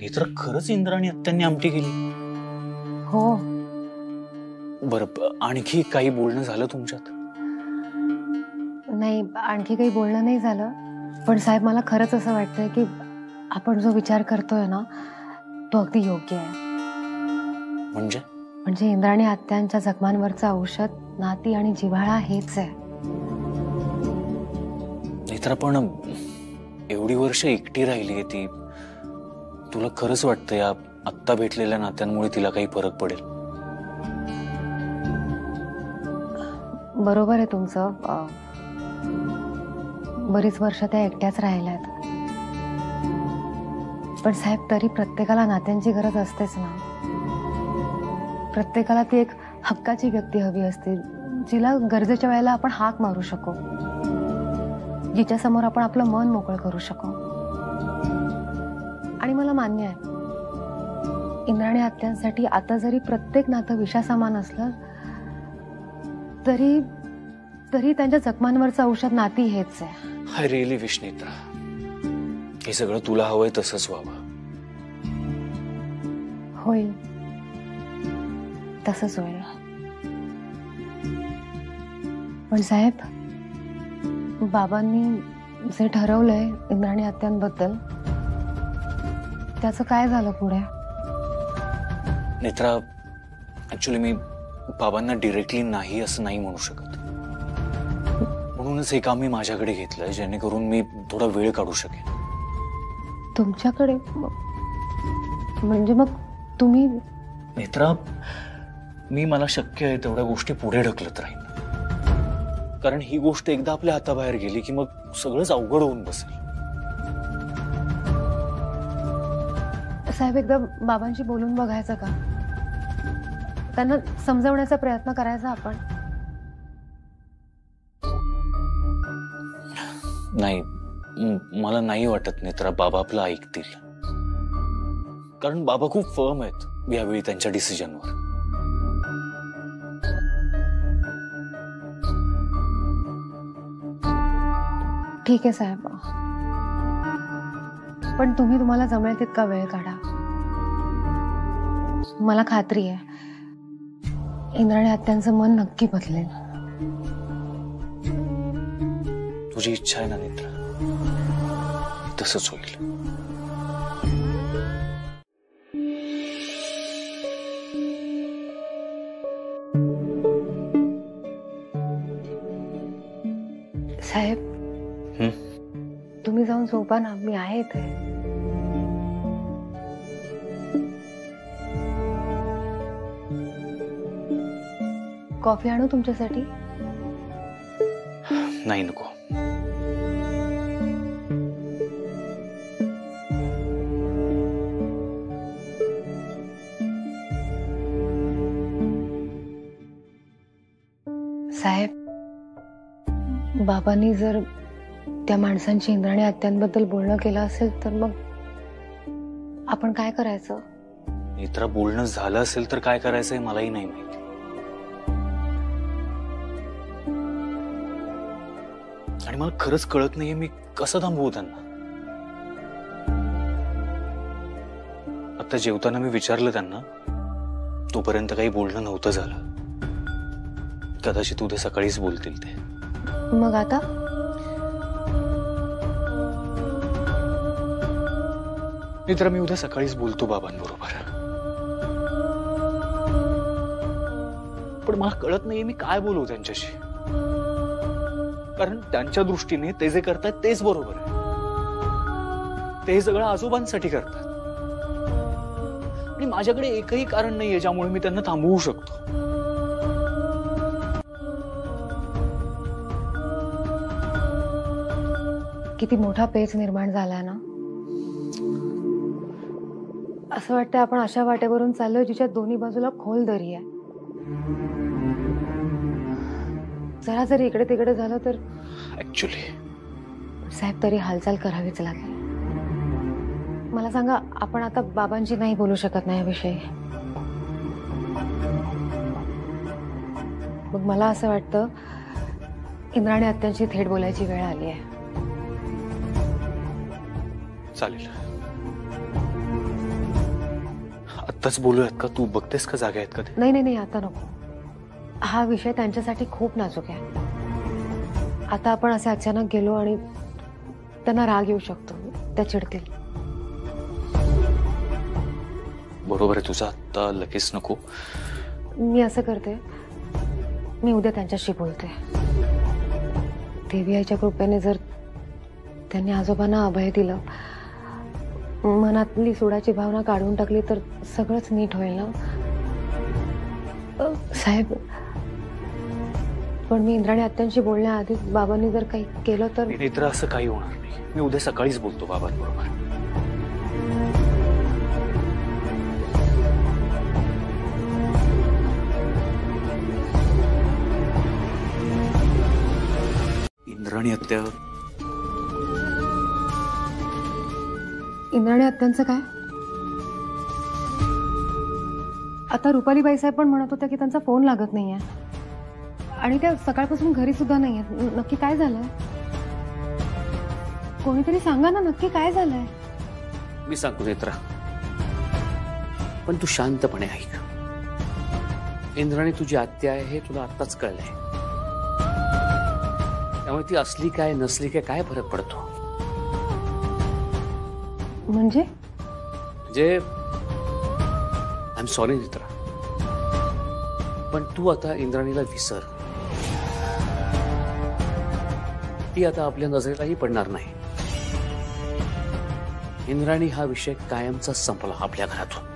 हे तर खरंच इंद्राणी आत्यांनी आमटी केली? हो. बरं, आणखी काही बोलणं झालं तुमच्यात? नाही, आणखी काही बोलणं नाही झालं. पण साहेब, मला खरंच असं वाटतंय की आपण जो विचार करतोय ना, तो अगदी योग्य आहे. म्हणजे इंद्राणी आत्यांच्या जखमांवरचं औषध नाती आणि जिव्हाळा हेच आहे. नेत्रा, पण एवढी वर्ष एकटी राहिली ती, तुला खरंच वाटतं या आत्ता भेटलेल्या नात्यांमुळे तिला काही फरक पडेल? बरोबर आहे तुमचं. बरीच वर्ष त्या एकट्याच राहिल्यात. पण साहेब, तरी प्रत्येकाला नात्यांची गरज असतेच ना. प्रत्येकाला ती एक हक्काची व्यक्ती हवी असते, जिला गरजेच्या वेळेला आपण हाक मारू शकू, जिच्या समोर आपण आपलं मन मोकळं करू शकू. आणि मला मान्य आहे, इंद्राणी आत्यांसाठी आता जरी प्रत्येक नातं विषासमान असलं तरी तरी त्यांच्या जखमांवरचं औषध नाती हेच आहे. आय रिअली विश नेत्रा हे सगळं तुला हवंय तसंच व्हावं. होईल, तसंच होईल. पण साहेब, बाबांनी जे ठरवलंय इंद्राणी आत्यांबद्दल त्याचं काय झालं पुढे? नेत्रा, ऍक्च्युली मी बाबांना डिरेक्टली नाही असं नाही म्हणू शकत. म्हणूनच हे काम मी माझ्याकडे घेतलंय जेणेकरून मी थोडा वेळ काढू शकेन. तुमच्याकडे? म्हणजे मग तुम्ही? नेत्रा, मी मला शक्य आहे तेवढ्या गोष्टी पुढे ढकलत राहीन. कारण ही गोष्ट एकदा आपल्या हाताबाहेर गेली की मग सगळंच अवघड होऊन बसेल. साहेब, एकदा बाबांशी बोलून बघायचं का? त्यांना समजवण्याचा प्रयत्न करायचा आपण. नाही, मला नाही वाटत नेत्रा बाबा आपलं ऐकतील. कारण बाबा खूप फर्म आहेत यावेळी त्यांच्या डिसिजनवर. ठीक आहे साहेब, पण तुम्ही तुम्हाला जमेल तितका वेळ काढा. मला खात्री आहे इंद्राणी आत्यांचं मन नक्की बदलेल. तुझी इच्छा आहे ना नेत्रा, तसंच होईल. साहेब, तुम्ही जाऊन झोपा ना, मी आहे इथे. कॉफी आणू तुमच्यासाठी? नाही, नको. साहेब, बाबांनी जर त्या माणसांची इंद्राणी आत्यांबद्दल बोलणं केलं असेल तर मग आपण काय करायचं? नेत्रा, बोलणं झालं असेल तर काय करायचं हे मलाही नाही माहिती. आणि मला खरंच कळत नाहीये मी कसं थांबवू त्यांना. आता जेवताना मी विचारलं त्यांना, तोपर्यंत काही बोलणं नव्हतं झालं. कदाचित उद्या सकाळीच बोलतील ते. मग आता? मित्र, मी उद्या सकाळीच बोलतो बाबांबरोबर. पण मला कळत नाहीये मी काय बोलू त्यांच्याशी. कारण त्यांच्या दृष्टीने ते जे करतायत तेच बरोबर आहे. ते सगळं आजोबांसाठी करतात आणि माझ्याकडे एकही कारण नाहीये ज्यामुळे मी त्यांना थांबवू शकतो. किती मोठा पेच निर्माण झालाय ना. असं वाटतं आपण अशा वाटेवरून चाललोय जिच्या दोन्ही बाजूला खोल दरी आहे. जरा जरी इकडे तिकडे झालं तर ऍक्च्युली साहेब, तरी हालचाल करावीच लागेल. मला सांगा, आपण आता बाबांची नाही बोलू शकत नाही याविषयी. मग मला असं वाटतं इंद्राणी आत्यांची थेट बोलायची वेळ आली आहे. चालेल, आत्ताच बोलूयात का? तू बघतेस का जागा आहेत का ते? नाही नाही नाही, आता नको. हा विषय त्यांच्यासाठी खूप नाजूक आहे. आता आपण असे अचानक गेलो आणि त्यांना राग येऊ शकतो, त्या चिडतील. बरोबर आहे तुझं, आता लगेच नको. मी असं करते, मी उद्या त्यांच्याशी बोलते. देवी आईच्या कृपेने जर त्यांनी आजोबांना अभय दिलं, मनातली सुडाची भावना काढून टाकली तर सगळंच नीट होईल ना. साहेब, पण मी इंद्राणी आत्यांशी बोलण्याआधी बाबांनी जर काही केलं तर? नेत्रा, असं काही होणार नाही. मी उद्या सकाळीच बोलतो बाबांबरोबर. इंद्राणी आत्या? इंद्राणी आत्यांचं काय? आता रुपालीबाई साहेब पण म्हणत होत्या की त्यांचा फोन लागत नाहीये आणि त्या सकाळपासून घरी सुद्धा नाही आहेत. नक्की काय झालंय? कोणीतरी सांगा ना, नक्की काय झालंय? मी सांगतो नेत्रा, पण तू शांतपणे ऐक. इंद्राणी तुझी आत्या आहे हे तुला आत्ताच कळलंय. त्यामुळे ती असली काय नसली काय फरक पडतो? म्हणजे आय एम सॉरी नेत्रा, पण तू आता इंद्राणीला विसर. ती आता आपल्या नजरेलाही पडणार नाही. इंद्राणी हा विषय कायमचा संपला आपल्या घरातून.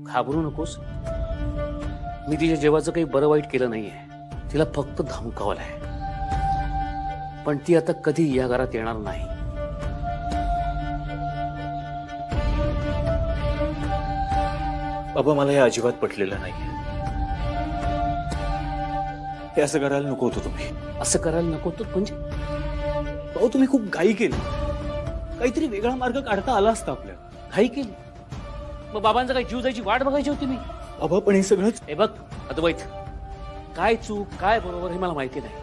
घाबरू नकोस. मी तिच्या जेवाचं काही बरं वाईट केलं नाहीये. तिला फक्त धमकावलंय. पण ती आता कधी या घरात येणार नाही. बाबा, मला हे अजिबात पटलेलं नाही. हे असं करायला नको होतं तुम्ही. असं करायला नको होतं म्हणजे? भाऊ, तुम्ही खूप घाई केली. काहीतरी वेगळा मार्ग काढता आला असता आपल्याला. घाई केली? मग बाबांचा काही जीव जायची वाट बघायची होती मी? बाबा, पण हे सगळंच. हे बघ अद्वैत, काय चूक काय बरोबर हे मला माहिती नाही.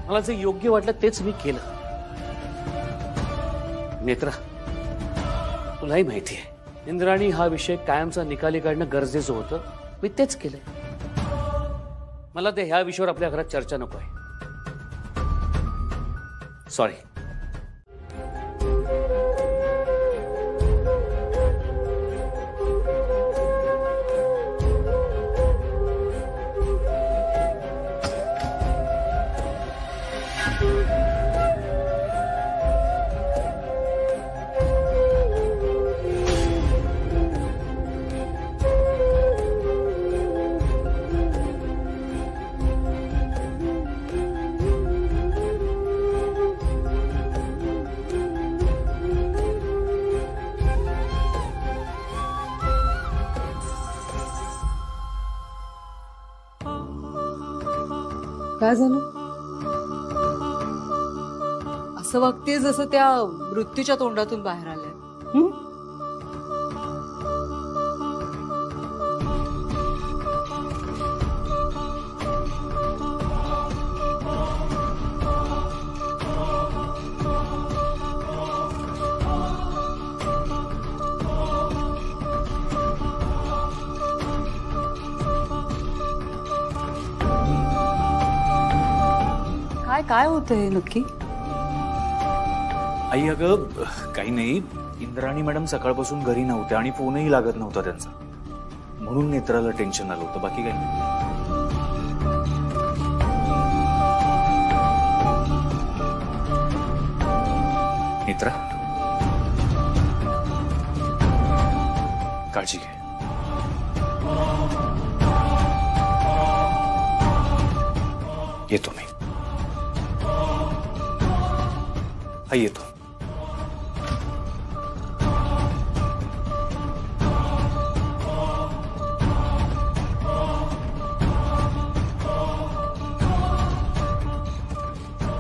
मला जे योग्य वाटलं तेच मी केलं. नेत्रा, तुलाही माहिती आहे इंद्राणी हा विषय कायमचा निकाली काढणं गरजेचं होतं. मी तेच केलंय. मला ते ह्या विषयावर आपल्या घरात चर्चा नको आहे. सॉरी. काय झालं? असं वागते जसं त्या मृत्यूच्या तोंडातून बाहेर आलंय. काय होतंय नक्की? आई, अगं काही नाही. इंद्राणी मॅडम सकाळपासून घरी नव्हत्या आणि फोनही लागत नव्हता त्यांचा. म्हणून नेत्राला टेन्शन आलं होतं. बाकी काही नाही. नेत्रा, काळजी घे. येतो मी. हा, येतो.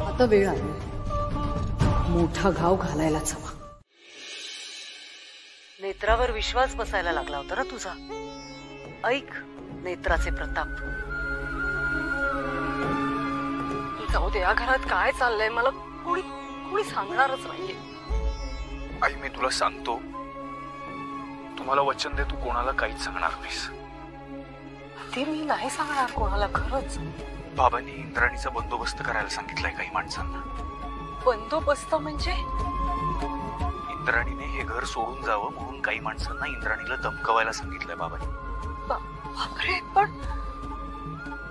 आता वेळ आली. मोठा घाव घालायलाच हवा. नेत्रावर विश्वास बसायला लागला होता ना तुझा. ऐक नेत्राचे प्रताप. जाऊ दे, या घरात काय चाललंय मला कोणी सांगणारच नाहीये. आई, मी तुला सांगतो, तुम्हाला वचन दे, तू कोणाला काहीच सांगणार नाहीस. ते मी नाही सांगणार कोणाला. खरंच बाबांनी इंद्राणीचा बंदोबस्त करायला सांगितलाय काही माणसांना. बंदोबस्त म्हणजे? इंद्राणीने हे घर सोडून जावं म्हणून काही माणसांना इंद्राणीला धमकवायला सांगितलंय बाबांनी. बापरे, पण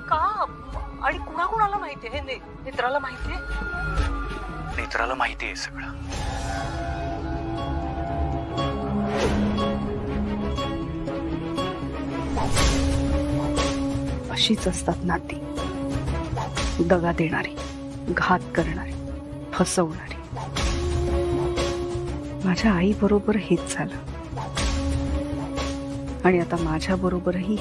का आणि कुणाकुणाला माहितीये? नेत्राला माहितीये? नेत्राला माहितीये सगळं. अशीच असतात नाती. दगा देणारी, घात करणारी, फसवणारी. माझ्या आई बरोबर हेच झालं आणि आता माझ्या बरोबरही